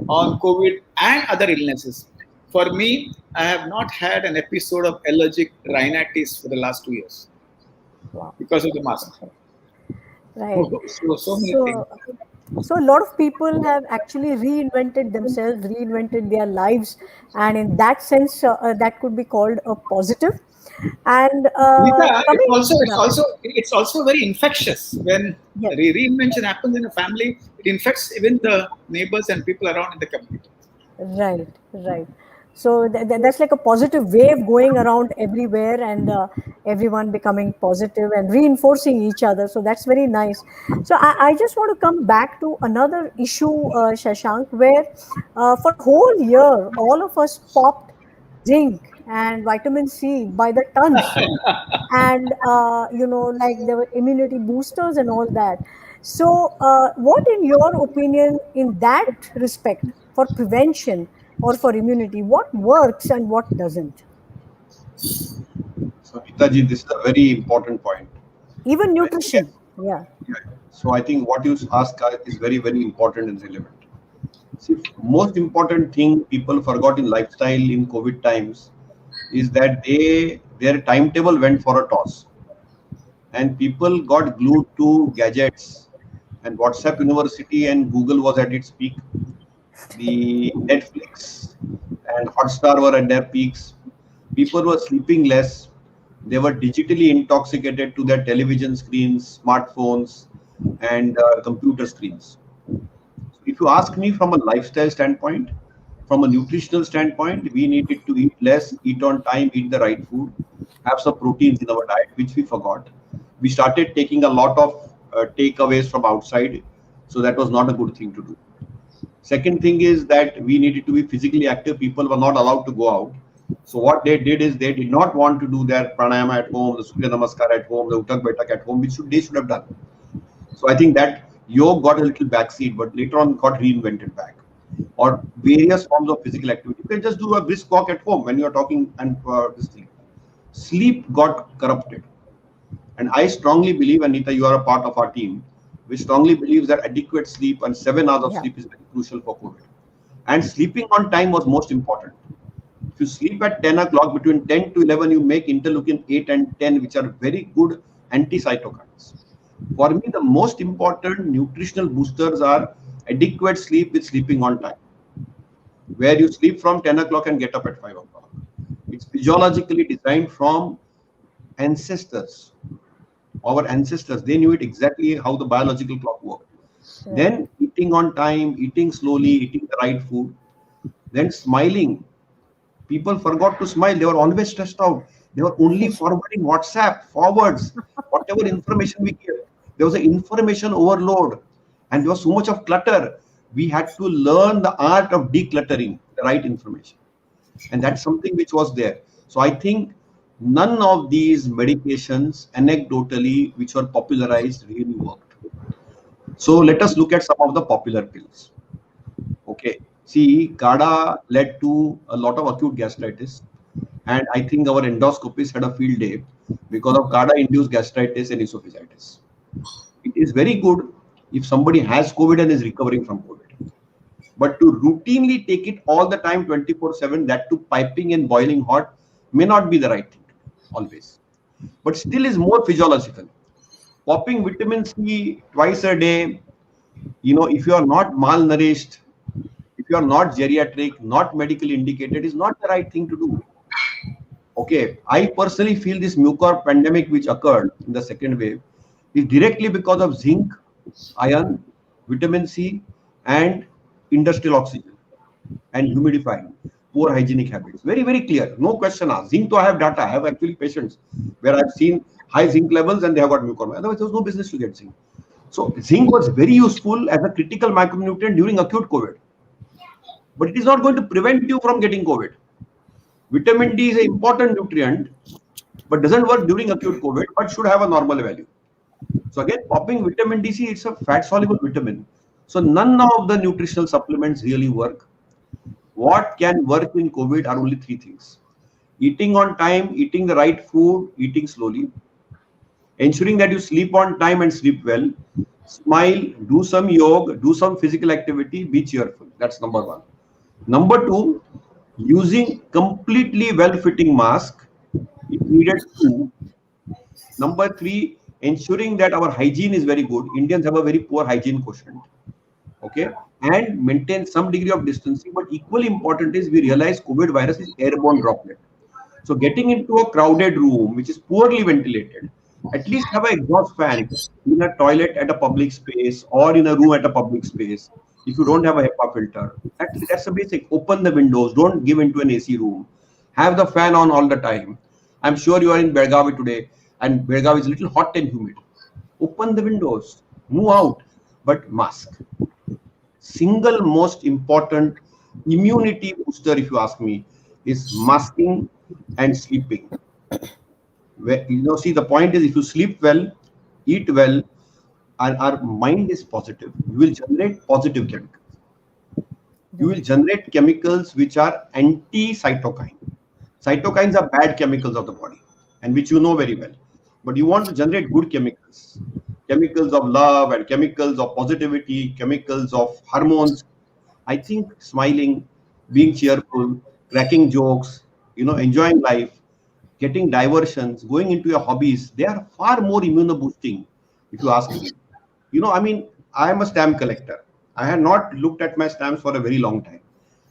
on COVID and other illnesses. For me, I have not had an episode of allergic rhinitis for the last 2 years. Wow. Because of the mask. Right. So many things. So a lot of people have actually reinvented themselves, reinvented their lives, and in that sense, that could be called a positive. And it's also very infectious when reinvention happens in a family. It infects even the neighbors and people around in the community. Right. So that's like a positive wave going around everywhere, and everyone becoming positive and reinforcing each other. So that's very nice. So I just want to come back to another issue, Shashank, where for a whole year, all of us popped zinc and vitamin C by the tons. And, like there were immunity boosters and all that. So what, in your opinion, in that respect, for prevention or for immunity, what works and what doesn't? So, Hitaji, this is a very important point. Even nutrition, yeah. So I think what you ask is very, very important and relevant. See, most important thing people forgot in lifestyle in COVID times is that their timetable went for a toss. and people got glued to gadgets, and WhatsApp University and Google was at its peak. The Netflix and Hotstar were at their peaks. People were sleeping less. They were digitally intoxicated to their television screens, smartphones, and computer screens. So if you ask me from a lifestyle standpoint, from a nutritional standpoint, we needed to eat less, eat on time, eat the right food, have some proteins in our diet, which we forgot. We started taking a lot of takeaways from outside, so that was not a good thing to do. Second thing is that we needed to be physically active. People were not allowed to go out. So what they did is they did not want to do their pranayama at home, the Surya Namaskar at home, the Uttak Baitak at home, which they should have done. So I think that yoga got a little backseat, but later on got reinvented back. Or various forms of physical activity. You can just do a brisk walk at home when you are talking and this thing. Sleep got corrupted. And I strongly believe, Anita, you are a part of our team, we strongly believes that adequate sleep and 7 hours of sleep is very crucial for COVID. And sleeping on time was most important. If you sleep at 10 o'clock, between 10 to 11, you make interleukin 8 and 10, which are very good anti-cytokines. For me, the most important nutritional boosters are adequate sleep with sleeping on time, where you sleep from 10 o'clock and get up at 5 o'clock. It's physiologically designed from ancestors. Our ancestors, they knew it exactly how the biological clock worked. Then eating on time, eating slowly, eating the right food, then smiling. People forgot to smile. They were always stressed out. They were only forwarding WhatsApp, forwards, whatever information we give. There was an information overload and there was so much of clutter. We had to learn the art of decluttering the right information. And that's something which was there. So I think none of these medications, anecdotally, which were popularized, really worked. So let us look at some of the popular pills. Okay. See, GADA led to a lot of acute gastritis. And I think our endoscopists had a field day because of GADA-induced gastritis and esophagitis. It is very good if somebody has COVID and is recovering from COVID. But to routinely take it all the time, 24/7, that to piping and boiling hot, may not be the right thing to do, always. But still is more physiological. Popping vitamin C twice a day, if you are not malnourished, if you are not geriatric, not medically indicated, is not the right thing to do. Okay, I personally feel this mucor pandemic which occurred in the second wave is directly because of zinc, iron, vitamin C, and industrial oxygen and humidifying, poor hygienic habits. Very, very clear. No question asked. Zinc, though I have data. I have actually patients where I've seen high zinc levels and they have got mucor. Otherwise, there was no business to get zinc. So zinc was very useful as a critical micronutrient during acute COVID. But it is not going to prevent you from getting COVID. Vitamin D is an important nutrient, but doesn't work during acute COVID, but should have a normal value. So again, popping vitamin D, it's a fat-soluble vitamin. So none of the nutritional supplements really work. What can work in COVID are only three things. Eating on time, eating the right food, eating slowly, ensuring that you sleep on time and sleep well, smile, do some yoga, do some physical activity, be cheerful. That's number one. Number two, using completely well-fitting mask, if needed to. Number three, ensuring that our hygiene is very good. Indians have a very poor hygiene quotient. Okay, and maintain some degree of distancing. But equally important is we realize COVID virus is airborne droplet. So getting into a crowded room which is poorly ventilated, at least have an exhaust fan in a toilet at a public space or in a room at a public space. If you don't have a HEPA filter, that's a basic. Open the windows. Don't give into an AC room. Have the fan on all the time. I'm sure you are in Belgavi today, and Belgavi is a little hot and humid. Open the windows. Move out, but mask. Single most important immunity booster, if you ask me, is masking and sleeping. See, the point is, if you sleep well, eat well, and our mind is positive, you will generate positive chemicals. You will generate chemicals which are anti-cytokine. Cytokines are bad chemicals of the body, and which you know very well. But you want to generate good chemicals. Chemicals of love and chemicals of positivity, chemicals of hormones. I think smiling, being cheerful, cracking jokes, enjoying life, getting diversions, going into your hobbies, they are far more immunoboosting, if you ask me. I mean, I am a stamp collector. I had not looked at my stamps for a very long time.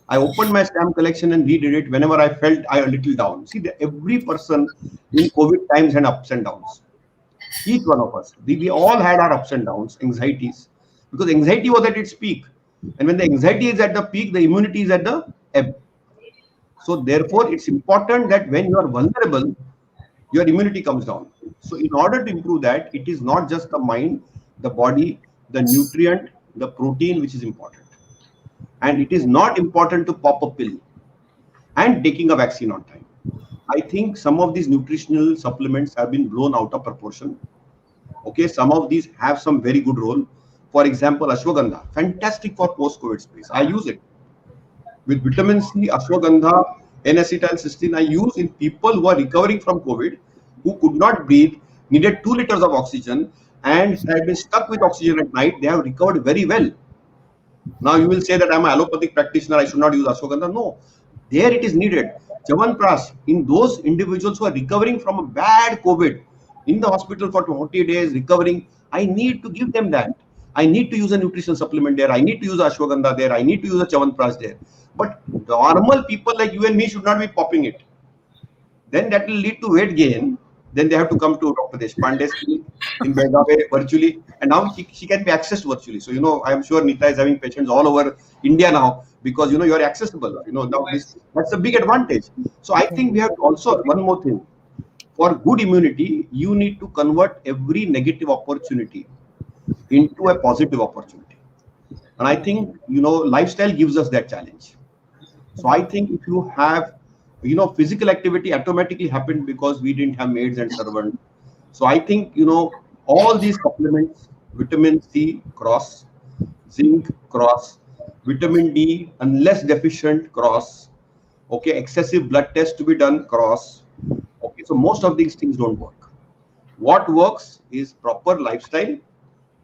I opened my stamp collection and redid it whenever I felt I a little down. See, every person in COVID times had ups and downs. Each one of us, we all had our ups and downs, anxieties, because anxiety was at its peak. And when the anxiety is at the peak, the immunity is at the ebb. So therefore, it's important that when you are vulnerable, your immunity comes down. So in order to improve that, it is not just the mind, the body, the nutrient, the protein, which is important. And it is not important to pop a pill and taking a vaccine on time. I think some of these nutritional supplements have been blown out of proportion. Okay, some of these have some very good role. For example, ashwagandha, fantastic for post-COVID space. I use it. With vitamin C, ashwagandha, N-acetylcysteine, I use in people who are recovering from COVID, who could not breathe, needed 2 liters of oxygen, and had been stuck with oxygen at night. They have recovered very well. Now you will say that I'm an allopathic practitioner, I should not use ashwagandha. No, there it is needed. Chyawanprash, in those individuals who are recovering from a bad COVID, in the hospital for 40 days, recovering, I need to give them that. I need to use a nutritional supplement there. I need to use ashwagandha there. I need to use a chyawanprash there. But normal people like you and me should not be popping it. Then that will lead to weight gain. Then they have to come to Dr. Deshpande's clinic in Belgaum virtually, and now she can be accessed virtually. So I am sure Nita is having patients all over India now because you are accessible. Now that's a big advantage. So I think we have also one more thing. For good immunity, you need to convert every negative opportunity into a positive opportunity. And I think lifestyle gives us that challenge. So I think if you have physical activity automatically happened because we didn't have maids and servants. So I think, all these supplements, vitamin C cross, zinc cross, vitamin D, unless deficient cross, okay, excessive blood test to be done cross. Okay, so most of these things don't work. What works is proper lifestyle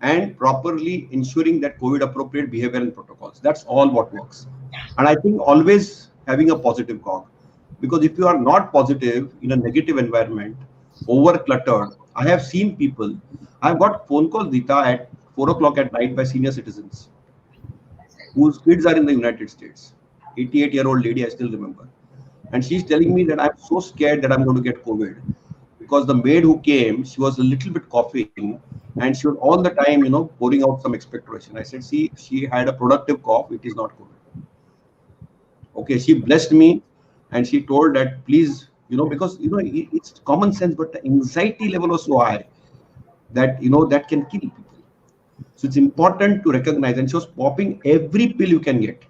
and properly ensuring that COVID appropriate behavior and protocols. That's all what works. And I think always having a positive cog. Because if you are not positive in a negative environment, over cluttered, I have seen people, I've got phone calls, Dita, at 4 o'clock at night by senior citizens whose kids are in the United States. 88-year-old lady, I still remember. And she's telling me that I'm so scared that I'm going to get COVID. Because the maid who came, she was a little bit coughing and she was all the time, pouring out some expectoration. I said, see, she had a productive cough, it is not COVID. Okay, she blessed me. And she told that, please, because, it's common sense, but the anxiety level was so high that, that can kill people. So it's important to recognize, and she was popping every pill you can get.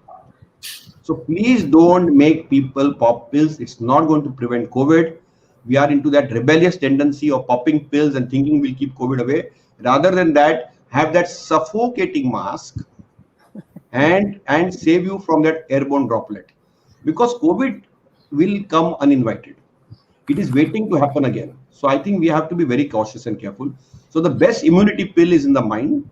So please don't make people pop pills. It's not going to prevent COVID. We are into that rebellious tendency of popping pills and thinking we'll keep COVID away. Rather than that, have that suffocating mask and save you from that airborne droplet. Because COVID will come uninvited. It is waiting to happen again. So I think we have to be very cautious and careful. So the best immunity pill is in the mind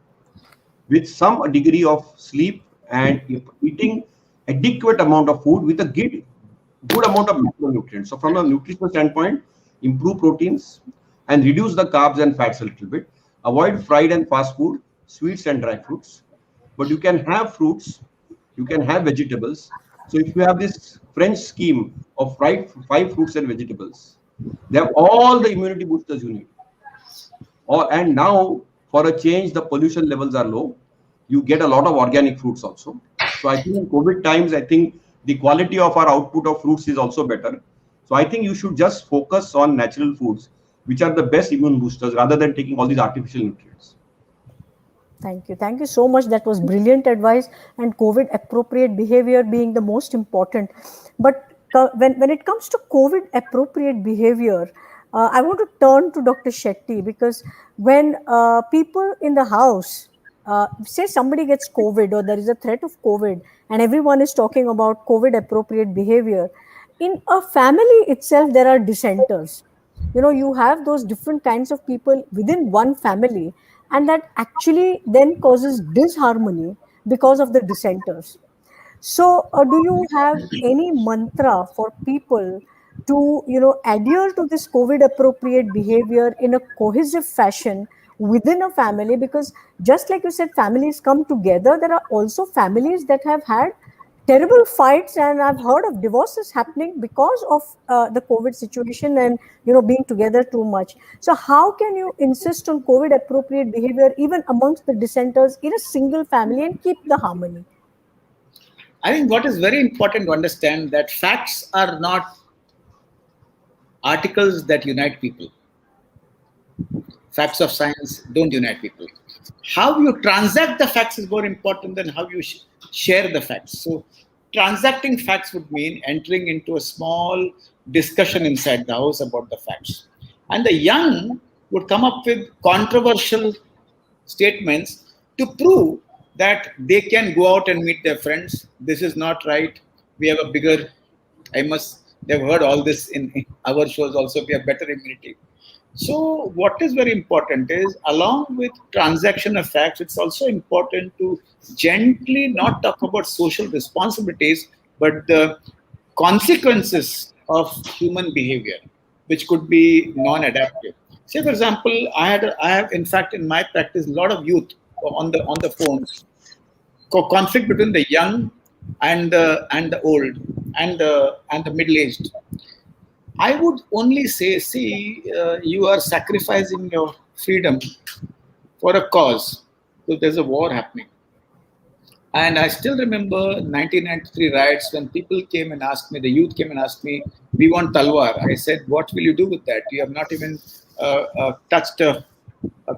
with some degree of sleep and eating adequate amount of food with a good amount of macronutrients. So from a nutritional standpoint, improve proteins and reduce the carbs and fats a little bit. Avoid fried and fast food, sweets and dry fruits. But you can have fruits, you can have vegetables. So if you have this French scheme of 5 fruits and vegetables, they have all the immunity boosters you need. And now, for a change, the pollution levels are low. You get a lot of organic fruits also. So I think in COVID times, I think the quality of our output of fruits is also better. So I think you should just focus on natural foods, which are the best immune boosters, rather than taking all these artificial nutrients. Thank you. Thank you so much. That was brilliant advice, and COVID appropriate behavior being the most important. But when it comes to COVID appropriate behavior, I want to turn to Dr. Shetty, because when people in the house, say somebody gets COVID or there is a threat of COVID and everyone is talking about COVID appropriate behavior, in a family itself, there are dissenters. You have those different kinds of people within one family, and that actually then causes disharmony because of the dissenters. So do you have any mantra for people to adhere to this COVID appropriate behavior in a cohesive fashion within a family, because just like you said, families come together. There are also families that have had terrible fights, and I've heard of divorces happening because of the COVID situation and being together too much. So how can you insist on COVID appropriate behavior even amongst the dissenters in a single family and keep the harmony? I think what is very important to understand that facts are not articles that unite people. Facts of science don't unite people. How you transact the facts is more important than how you share the facts. So, transacting facts would mean entering into a small discussion inside the house about the facts. And the young would come up with controversial statements to prove that they can go out and meet their friends. This is not right. We have a bigger, they've heard all this in our shows also, we have better immunity. So what is very important is, along with transaction of facts, it's also important to gently not talk about social responsibilities, but the consequences of human behavior, which could be non-adaptive. Say, for example, I have, in fact, in my practice, a lot of youth on the phones, conflict between the young and the old and the middle-aged. I would only say, see, you are sacrificing your freedom for a cause. So there's a war happening. And I still remember 1993 riots when people came and asked me, the youth came and asked me, we want talwar. I said, what will you do with that? You have not even touched a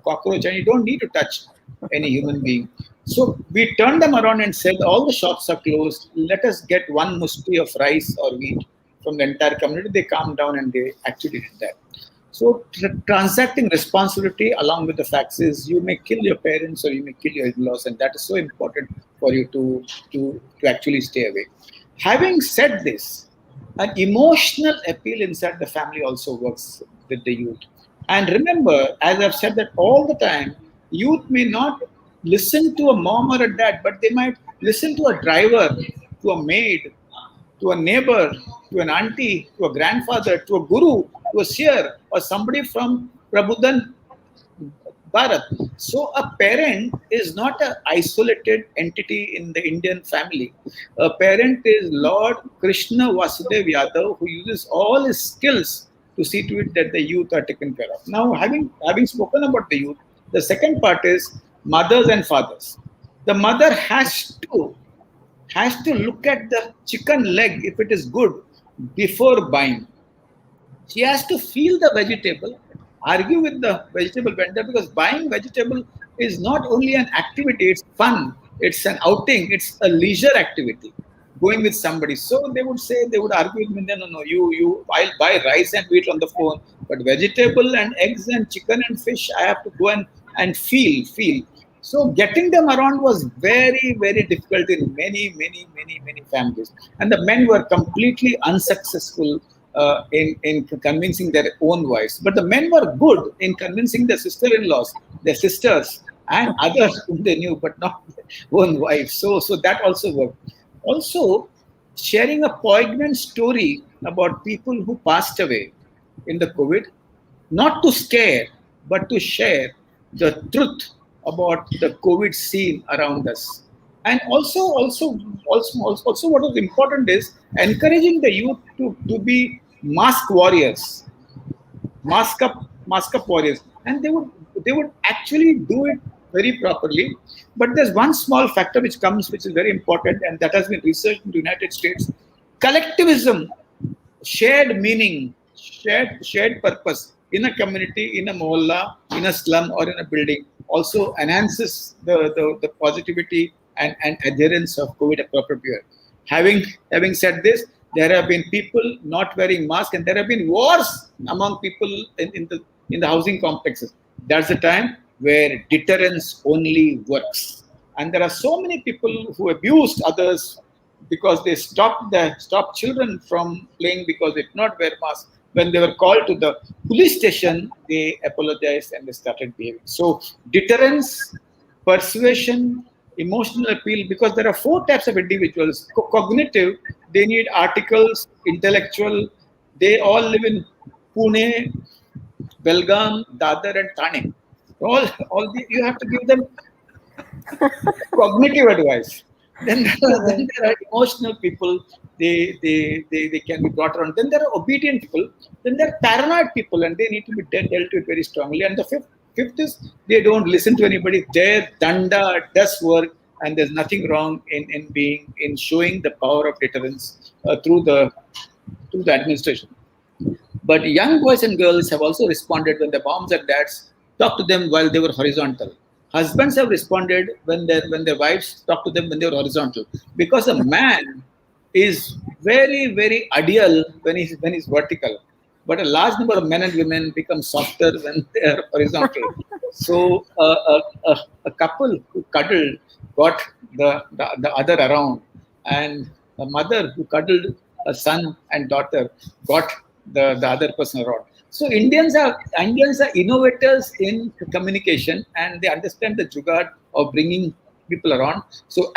cockroach, and you don't need to touch any human being. So we turned them around and said, all the shops are closed. Let us get one mushti of rice or wheat from the entire community. They calmed down and they actually did that. So transacting responsibility along with the facts is, you may kill your parents or you may kill your in-laws, and that is so important for you to actually stay away. Having said this, an emotional appeal inside the family also works with the youth. And remember, as I've said that all the time, youth may not listen to a mom or a dad, but they might listen to a driver, to a maid, to a neighbor, to an auntie, to a grandfather, to a guru, to a seer, or somebody from Prabodhan Bharat. So a parent is not an isolated entity in the Indian family. A parent is Lord Krishna Vasudev Yadav, who uses all his skills to see to it that the youth are taken care of. Now, having spoken about the youth, the second part is mothers and fathers. The mother has to look at the chicken leg, if it is good, before buying. She has to feel the vegetable, argue with the vegetable vendor, because buying vegetable is not only an activity, it's fun, it's an outing, it's a leisure activity, going with somebody. So they would argue with me, no, I'll buy rice and wheat on the phone, but vegetable and eggs and chicken and fish, I have to go and feel. So getting them around was very, very difficult in many families. And the men were completely unsuccessful in convincing their own wives. But the men were good in convincing their sister-in-laws, their sisters, and others whom they knew, but not their own wives. So that also worked. Also, sharing a poignant story about people who passed away in the COVID, not to scare, but to share the truth about the COVID scene around us. And also what is important is encouraging the youth to be mask warriors, mask up warriors, and they would actually do it very properly. But there's one small factor which is very important, and that has been researched in the United States. Collectivism, shared meaning, shared purpose in a community, in a mohalla, in a slum, or in a building also enhances the positivity and adherence of COVID appropriate. Having said this, there have been people not wearing masks, and there have been wars among people in the housing complexes. That's the time where deterrence only works. And there are so many people who abused others because they stopped children from playing because they did not wear masks. When they were called to the police station, they apologized and they started behaving. So deterrence, persuasion, emotional appeal, because there are 4 types of individuals. Cognitive, they need articles, intellectual, They all live in Pune, Belgaum, Dadar, and Thane. You have to give them cognitive advice. Then there are emotional people. They can be brought around. Then there are obedient people. Then there are paranoid people, and they need to be dealt with very strongly. And the fifth is they don't listen to anybody. Their danda does work, and there's nothing wrong in showing the power of deterrence through the administration. But young boys and girls have also responded when the moms and dads talked to them while they were horizontal. Husbands have responded when their wives talk to them when they were horizontal. Because a man is very, very ideal when he's vertical. But a large number of men and women become softer when they are horizontal. So a couple who cuddled got the other around, and a mother who cuddled a son and daughter got the other person around. So Indians are innovators in communication, and they understand the jugaad of bringing people around. So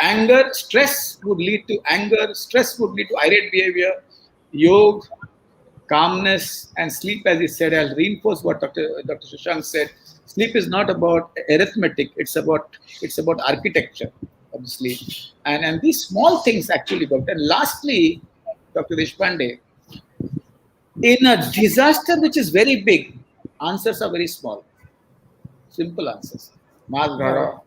stress would lead to anger, stress would lead to irate behavior. Yoga, calmness, and sleep, as he said, I'll reinforce what Dr. Shashank said. Sleep is not about arithmetic; it's about architecture of the sleep, and these small things actually work. And lastly, Dr. Deshpande, in a disaster which is very big, answers are very small, simple answers. Mask dhara,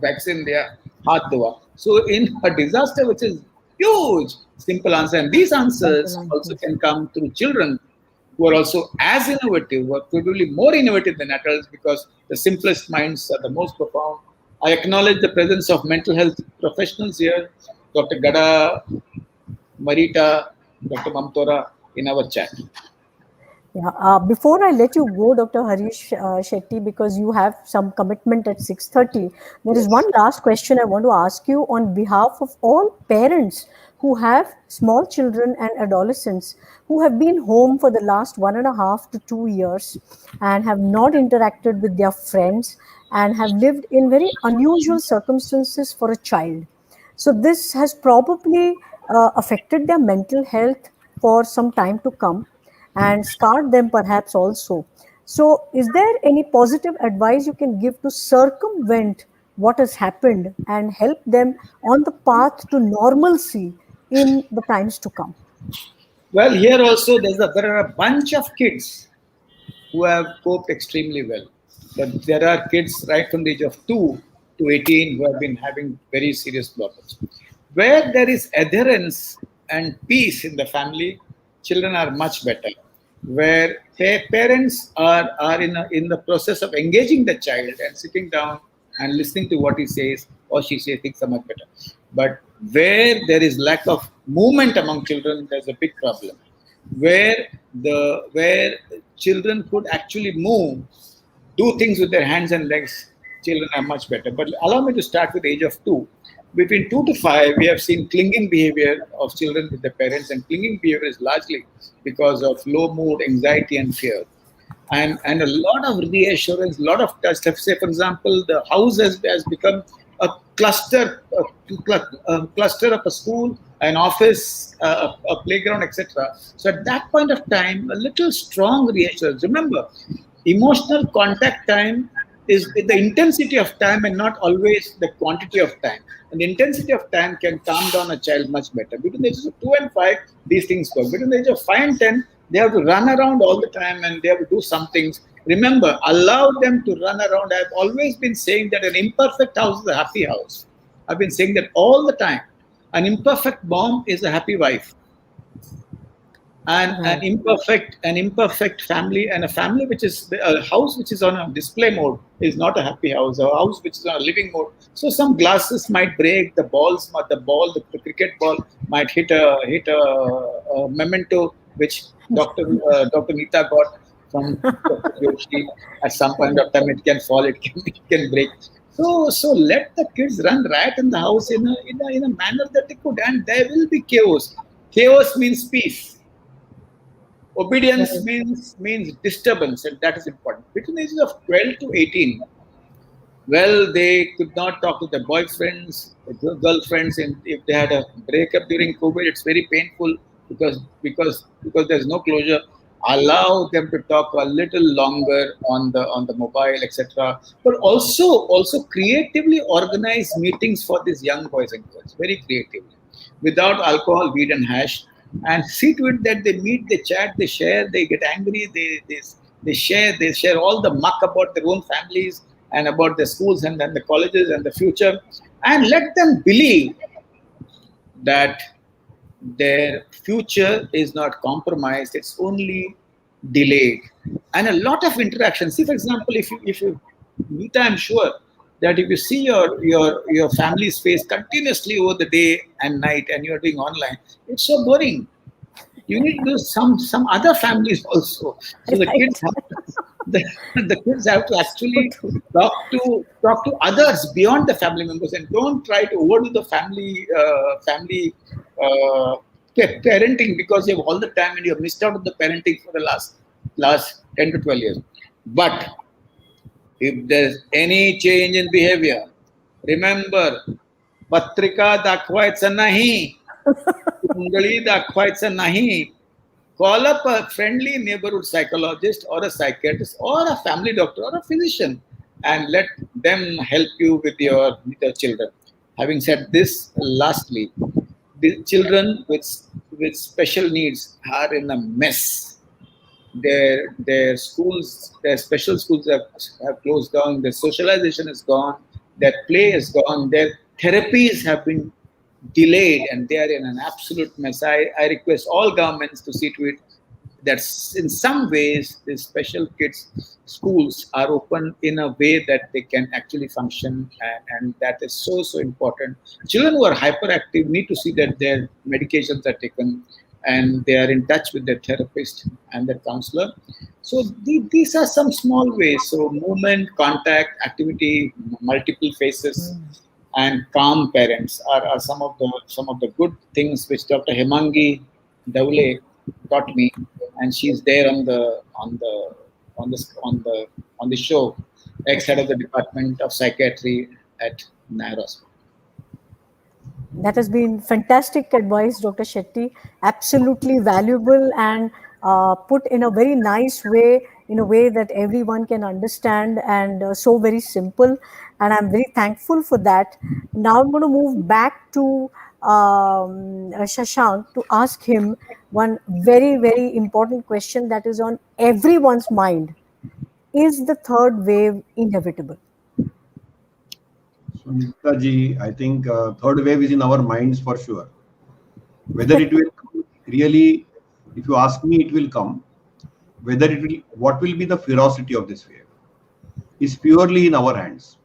vaccine there, haath dua. So in a disaster which is huge, simple answer. And these answers also can come through children who are also as innovative, or probably more innovative than adults, because the simplest minds are the most profound. I acknowledge the presence of mental health professionals here, Dr. Gada, Marita, Dr. Mamtora, in our chat. Yeah. Before I let you go, Dr. Harish Shetty, because you have some commitment at 6:30, there is one last question I want to ask you on behalf of all parents who have small children and adolescents who have been home for the last 1.5 to 2 years and have not interacted with their friends and have lived in very unusual circumstances for a child. So this has probably affected their mental health for some time to come and scarred them perhaps also. So is there any positive advice you can give to circumvent what has happened and help them on the path to normalcy in the times to come? Well, here also there are a bunch of kids who have coped extremely well. But there are kids right from the age of 2 to 18 who have been having very serious problems. Where there is adherence and peace in the family, children are much better. Where parents are in the process of engaging the child and sitting down and listening to what he says or she says, things are much better. But where there is lack of movement among children, there's a big problem. Where children could actually move, do things with their hands and legs, children are much better. But allow me to start with the age of 2. Between 2 to 5, we have seen clinging behavior of children with their parents, and clinging behavior is largely because of low mood, anxiety, and fear. And a lot of reassurance, a lot of touch. Let's say, for example, the house has become a cluster of a school, an office, a playground, etc. So at that point of time, a little strong reassurance. Remember, emotional contact time is the intensity of time and not always the quantity of time. And the intensity of time can calm down a child much better. Between the ages of 2 and 5, these things work. Between the age of 5 and 10, they have to run around all the time and they have to do some things. Remember, allow them to run around. I've always been saying that an imperfect house is a happy house. I've been saying that all the time. An imperfect mom is a happy wife. And an imperfect family, and a family which is a house which is on a display mode is not a happy house. A house which is on a living mode. So some glasses might break, the cricket ball might hit a memento which Dr. Neeta got from Dr. Joshi. At some point of time, it can fall, it can break. So let the kids run riot in the house in a manner that they could, and there will be chaos. Chaos means peace. Obedience means disturbance, and that is important. Between the ages of 12 to 18, well, they could not talk to their boyfriends, their girlfriends, and if they had a breakup during COVID, it's very painful because there's no closure. Allow them to talk a little longer on the mobile, etc. But also creatively organize meetings for these young boys and girls, very creatively, without alcohol, weed, and hash, and see to it that they meet, they chat, they share, they get angry, they share all the muck about their own families and about the schools and then the colleges and the future, and let them believe that their future is not compromised, it's only delayed. And a lot of interaction. See, for example, if you Meeta, I'm sure that if you see your family's face continuously over the day and night and you're doing online, it's so boring. You need to do some other families also. So the Right. kids have the kids have to So actually true. talk to others beyond the family members, and don't try to overdo the family uh, parenting, because you have all the time and you have missed out on the parenting for the last 10 to 12 years. But if there's any change in behavior, remember, पत्रिका दाखवायचं नाही, उंगली दाखवायचं नाही. Call up a friendly neighborhood psychologist or a psychiatrist or a family doctor or a physician and let them help you with your children. Having said this, lastly, the children with special needs are in a mess. Their schools, their special schools have closed down, their socialization is gone, their play is gone, their therapies have been delayed, and they are in an absolute mess. I request all governments to see to it that in some ways these special kids schools are open in a way that they can actually function, and that is so important. Children who are hyperactive need to see that their medications are taken and they are in touch with their therapist and their counselor. So these are some small ways. So movement, contact, activity, multiple faces, and calm parents are some of the good things which Dr. Hemangi Davule taught me, and she's there on the show, ex-head of the Department of Psychiatry at Nair Hospital. That has been fantastic advice, Dr. Shetty. Absolutely valuable and put in a very nice way, in a way that everyone can understand, and so very simple. And I'm very thankful for that. Now I'm going to move back to Shashank to ask him one very important question that is on everyone's mind. Is the third wave inevitable? So, Nikita ji, I think third wave is in our minds for sure. Whether it will come, really, if you ask me, it will come. Whether it will, what will be the ferocity of this wave is purely in our hands.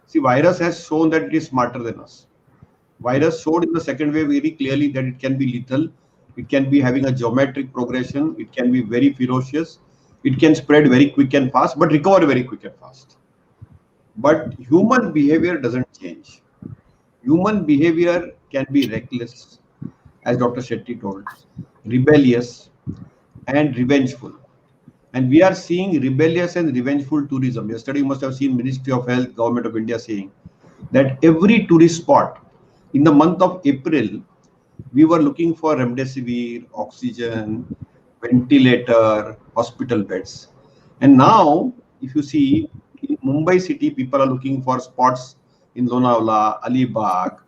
See, virus has shown that it is smarter than us. Virus showed in the second wave very clearly that it can be lethal. It can be having a geometric progression. It can be very ferocious. It can spread very quick and fast, but recover very quick and fast. But human behavior doesn't change. Human behavior can be reckless, as Dr. Shetty told, rebellious and revengeful. And we are seeing rebellious and revengeful tourism. Yesterday you must have seen Ministry of Health, Government of India saying that every tourist spot in the month of April, we were looking for remdesivir, oxygen, ventilator, hospital beds. And now, if you see, in Mumbai city, people are looking for spots in Lonavala, Alibag,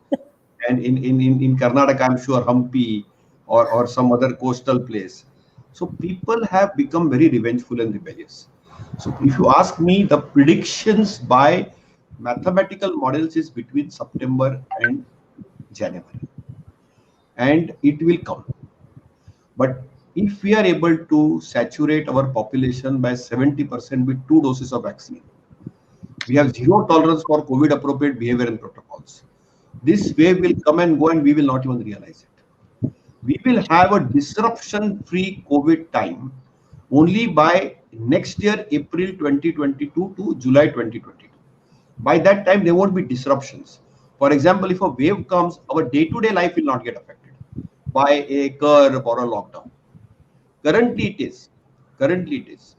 and in Karnataka, I'm sure Hampi or some other coastal place. So people have become very revengeful and rebellious. So if you ask me, the predictions by mathematical models is between September and January. And it will come. But if we are able to saturate our population by 70% with 2 doses of vaccine, we have zero tolerance for COVID appropriate behavior and protocols. This wave will come and go and we will not even realize it. We will have a disruption-free COVID time only by next year, April 2022 to July 2022. By that time, there won't be disruptions. For example, if a wave comes, our day-to-day life will not get affected by a curve or a lockdown. Currently it is.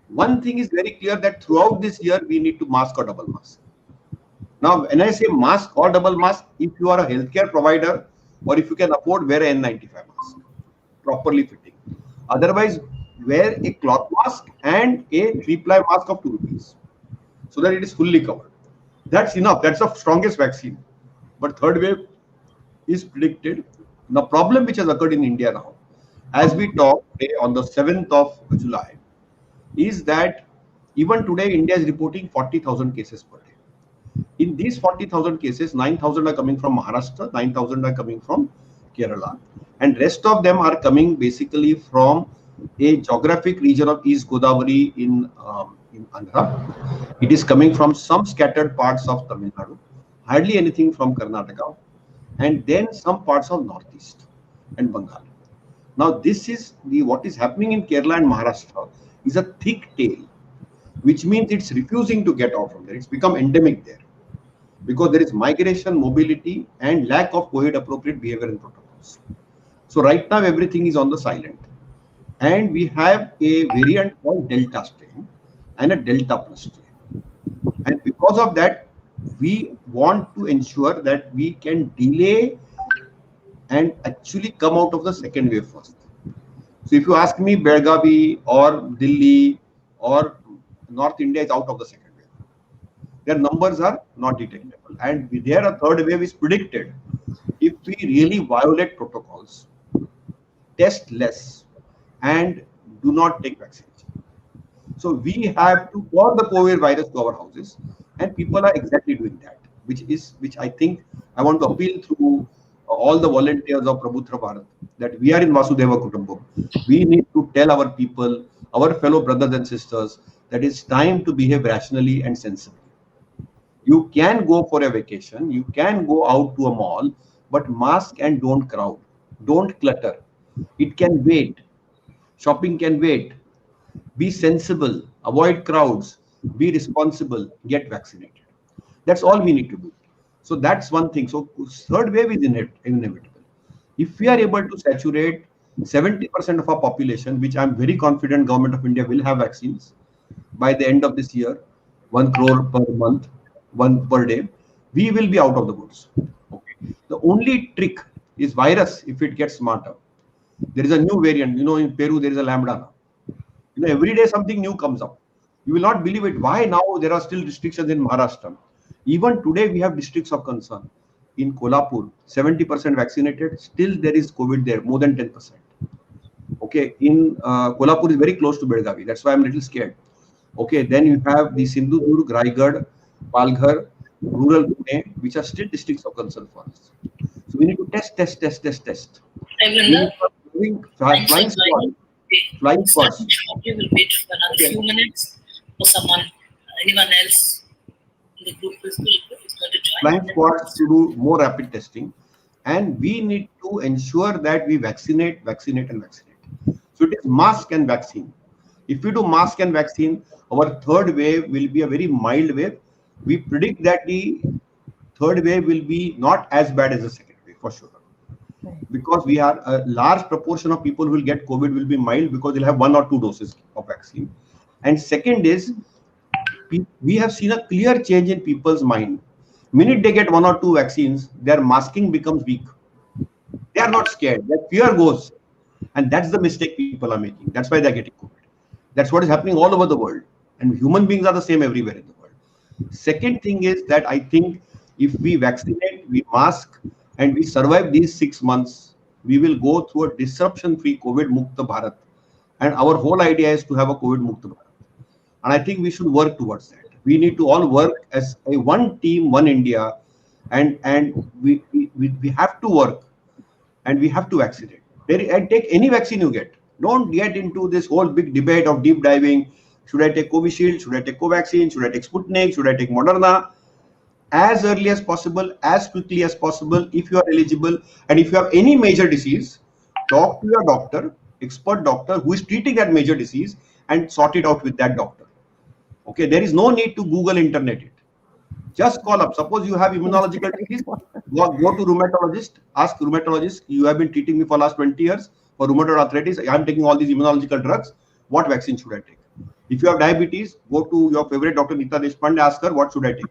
One thing is very clear, that throughout this year, we need to mask or double mask. Now, when I say mask or double mask, if you are a healthcare provider or if you can afford, wear an N95 mask. properly fitting. Otherwise, wear a cloth mask and a 3-ply mask of 2 rupees so that it is fully covered. That's enough. That's the strongest vaccine. But third wave is predicted. The problem which has occurred in India now, as we talk today on the 7th of July, is that even today India is reporting 40,000 cases per day. In these 40,000 cases, 9,000 are coming from Maharashtra, 9,000 are coming from Kerala, and rest of them are coming basically from a geographic region of East Godavari in Andhra. It is coming from some scattered parts of Tamil Nadu, hardly anything from Karnataka, and then some parts of Northeast and Bengal. Now, this is what is happening in Kerala and Maharashtra is a thick tail, which means it's refusing to get out from there. It's become endemic there because there is migration, mobility, and lack of COVID appropriate behavior and protocols. So right now, everything is on the silent. And we have a variant called Delta strain and a Delta plus strain. And because of that, we want to ensure that we can delay and actually come out of the second wave first. So if you ask me, Belgavi or Delhi or North India is out of the second wave. Their numbers are not detectable. And there a third wave is predicted if we really violate protocols, test less, and do not take vaccination. So we have to call the COVID virus to our houses, and people are exactly doing that, which I think I want to appeal through all the volunteers of Prabhutra Bharat that we are in Vasudhaiva Kutumbam. We need to tell our people, our fellow brothers and sisters, that it's time to behave rationally and sensibly. You can go for a vacation, you can go out to a mall, but mask and don't crowd, don't clutter. It can wait. Shopping can wait. Be sensible, avoid crowds, be responsible, get vaccinated. That's all we need to do. So that's one thing. So third wave is inevitable. If we are able to saturate 70% of our population, which I'm very confident government of India will have vaccines by the end of this year, 1 crore per month, 1 per day, we will be out of the woods. Okay. The only trick is virus if it gets smarter. There is a new variant. In Peru, there is a lambda now. Every day something new comes up. You will not believe it. Why now there are still restrictions in Maharashtra? Even today, we have districts of concern. In Kolhapur, 70% vaccinated. Still, there is COVID there, more than 10%. Okay, in Kolhapur is very close to Belgavi. That's why I'm a little scared. Okay, then you have the Sindhudurg, Raigad, Palghar, rural Pune, which are still districts of concern for us. So we need to test. Flying squads. We will wait for another few minutes for anyone else in the group is going to join. Flying squads to do more rapid testing, and we need to ensure that we vaccinate. So it is mask and vaccine. If we do mask and vaccine, our third wave will be a very mild wave. We predict that the third wave will be not as bad as the second wave for sure. Because we are a large proportion of people who will get COVID will be mild because they'll have 1 or 2 doses of vaccine. And second is, we have seen a clear change in people's mind. Minute they get 1 or 2 vaccines, their masking becomes weak. They are not scared. Their fear goes. And that's the mistake people are making. That's why they're getting COVID. That's what is happening all over the world. And human beings are the same everywhere in the world. Second thing is that I think if we vaccinate, we mask, and we survive these 6 months, we will go through a disruption-free COVID Mukta Bharat. And our whole idea is to have a COVID Mukta Bharat. And I think we should work towards that. We need to all work as a one team, one India, and we have to work, and we have to vaccinate. And take any vaccine you get. Don't get into this whole big debate of deep diving. Should I take Covishield? Should I take Covaxin? Should I take Sputnik? Should I take Moderna? As early as possible, as quickly as possible, if you are eligible, and if you have any major disease, talk to your doctor, expert doctor who is treating that major disease, and sort it out with that doctor. Okay, there is no need to Google internet it. Just call up. Suppose you have immunological disease, go to rheumatologist, ask rheumatologist, you have been treating me for last 20 years for rheumatoid arthritis, I am taking all these immunological drugs, what vaccine should I take? If you have diabetes, go to your favorite doctor, Nita Deshpande, ask her, what should I take?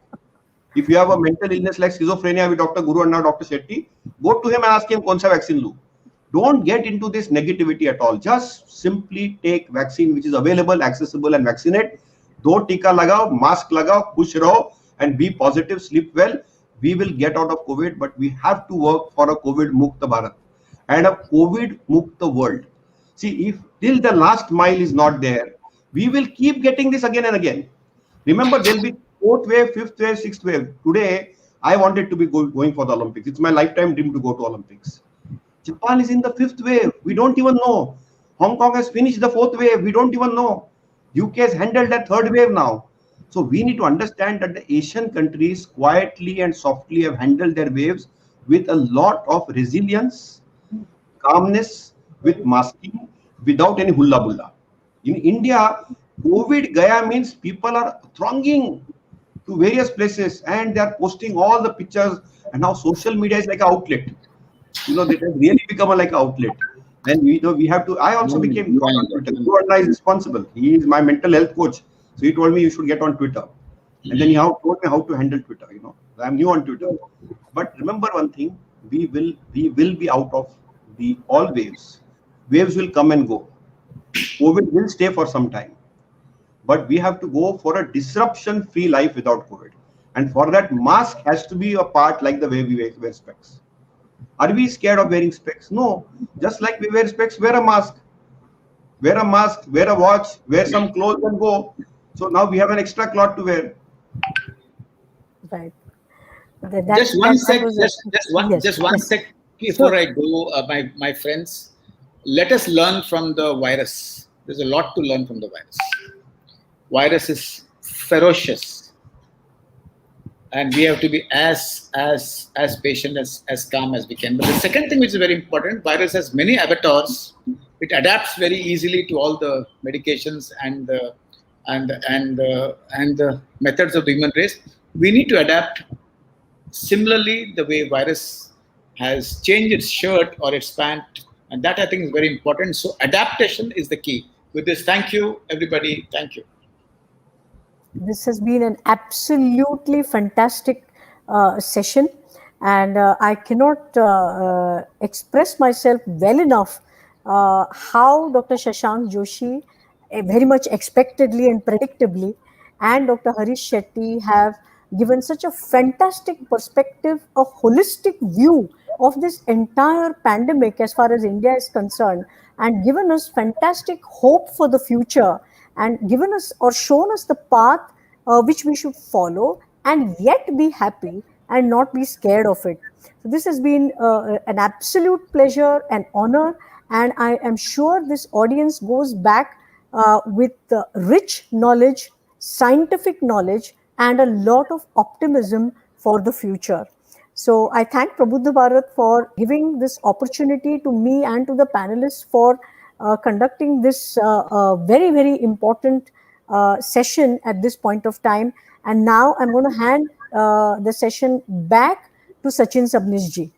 If you have a mental illness like schizophrenia with Dr. Guru and now Dr. Shetty, go to him and ask him, kaun sa vaccine lu? Don't get into this negativity at all. Just simply take vaccine which is available, accessible, and vaccinate. Do tika lagao, mask lagao, khush raho, and be positive, sleep well. We will get out of COVID, but we have to work for a COVID Mukta Bharat and a COVID Mukta world. See, if till the last mile is not there, we will keep getting this again and again. Remember, there'll be fourth wave, fifth wave, sixth wave. Today, I wanted to be going for the Olympics. It's my lifetime dream to go to Olympics. Japan is in the fifth wave. We don't even know. Hong Kong has finished the fourth wave. We don't even know. UK has handled that third wave now. So we need to understand that the Asian countries quietly and softly have handled their waves with a lot of resilience, calmness, with masking, without any hulla bulla. In India, COVID Gaya means people are thronging to various places and they are posting all the pictures, and now social media is like an outlet. It has really become like an outlet. And we have to. I also became on Twitter. Is responsible. He is my mental health coach, so he told me you should get on Twitter. And then he told me how to handle Twitter. I'm new on Twitter, but remember one thing: we will be out of all waves. Waves will come and go. COVID will stay for some time, but we have to go for a disruption-free life without COVID. And for that, mask has to be a part, like the way we wear specs. Are we scared of wearing specs? No. Just like we wear specs, wear a mask. Wear a mask, wear a watch, wear some clothes and go. So now we have an extra cloth to wear. Right. Just one sec before I go, my friends. Let us learn from the virus. There's a lot to learn from the virus. Virus is ferocious, and we have to be as patient, as calm as we can. But the second thing which is very important, virus has many avatars. It adapts very easily to all the medications and the methods of the human race. We need to adapt similarly the way virus has changed its shirt or its pant, and that I think is very important. So adaptation is the key. With this, thank you, everybody. Thank you. This has been an absolutely fantastic session, and I cannot express myself well enough how Dr. Shashank Joshi, very much expectedly and predictably, and Dr. Harish Shetty have given such a fantastic perspective, a holistic view of this entire pandemic as far as India is concerned, and given us fantastic hope for the future, and given us or shown us the path which we should follow and yet be happy and not be scared of it. So this has been an absolute pleasure and honor, and I am sure this audience goes back with rich knowledge, scientific knowledge, and a lot of optimism for the future. So I thank Prabuddha Bharat for giving this opportunity to me and to the panelists for conducting this very, very important session at this point of time. And now I'm going to hand the session back to Sachin Sabnishji.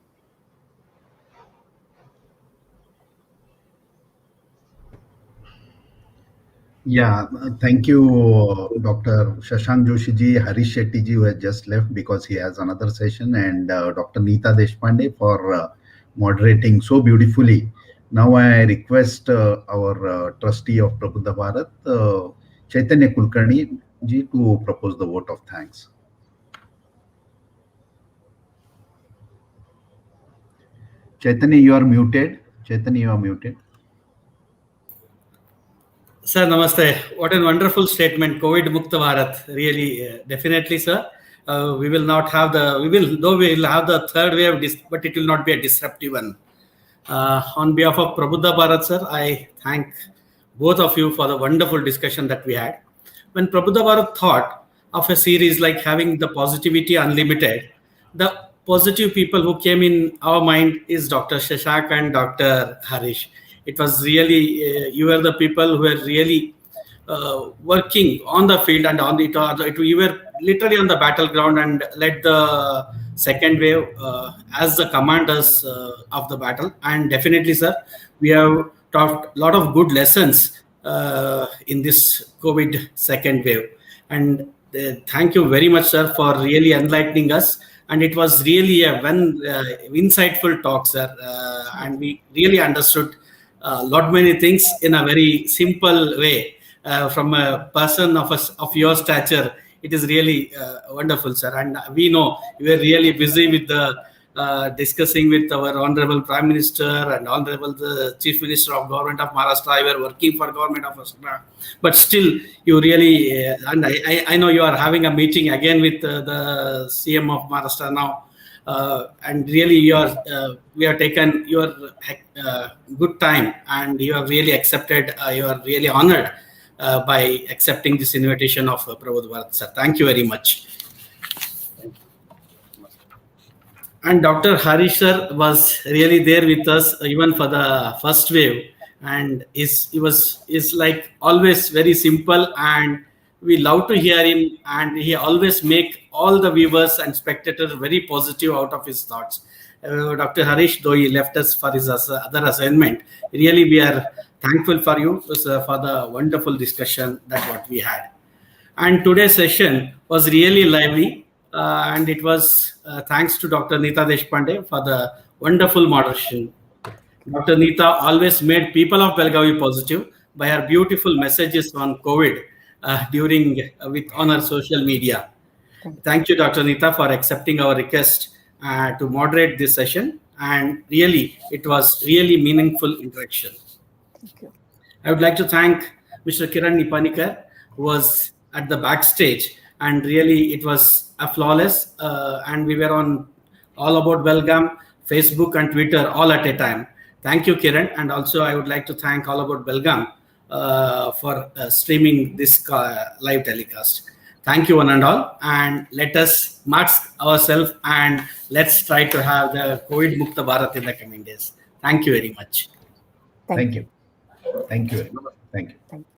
Yeah, thank you, Dr. Shashank Joshi, Harish Shetty who has just left because he has another session, and Dr. Neeta Deshpande for moderating so beautifully. Now I request our trustee of Prabuddha Bharat, Chaitanya Kulkarni ji, to propose the vote of thanks. Chaitanya, you are muted. Chaitanya, you are muted. Sir, namaste. What a wonderful statement. COVID Mukta Bharat. Really, definitely, sir. We will not have we will have the third wave, but it will not be a disruptive one. On behalf of Prabuddha Bharat, sir, I thank both of you for the wonderful discussion that we had. When Prabuddha Bharat thought of a series like having the positivity unlimited, the positive people who came in our mind is Dr. Shashank and Dr. Harish. It was really, you were the people who were really working on the field and you were literally on the battleground and led the second wave as the commanders of the battle. And definitely, sir, we have taught a lot of good lessons in this COVID second wave. And thank you very much, sir, for really enlightening us and it was really a insightful talk, sir, and we really understood a lot many things in a very simple way from a person of your stature. It is really wonderful, sir, and we know you were really busy with the discussing with our Honorable Prime Minister and Honorable the Chief Minister of Government of Maharashtra. You were working for Government of Maharashtra, but still you really, and I know you are having a meeting again with the CM of Maharashtra now, and really we have taken your good time, and you have really accepted, you are really honored by accepting this invitation of Prabodh Bharat, sir. Thank you very much. And Dr. Harish sir was really there with us even for the first wave, and is like always very simple, and we love to hear him, and he always make all the viewers and spectators very positive out of his thoughts. Dr. Harish, though he left us for his other assignment, really we are thankful for you for the wonderful discussion that what we had. And today's session was really lively. And it was thanks to Dr. Neeta Deshpande for the wonderful moderation. Dr. Neeta always made people of Belgavi positive by her beautiful messages on COVID on her social media. Thank you, Dr. Neeta, for accepting our request to moderate this session. And really, it was really meaningful interaction. Thank you. I would like to thank Mr. Kiran Nipanikar, who was at the backstage. And really, it was a flawless, and we were on All About Belgaum, Facebook and Twitter all at a time. Thank you, Kiran. And also, I would like to thank All About Belgaum for streaming this live telecast. Thank you, one and all. And let us mask ourselves, and let's try to have the COVID Mukta Bharat in the coming days. Thank you very much. Thank you. Thank you very much. Thank you.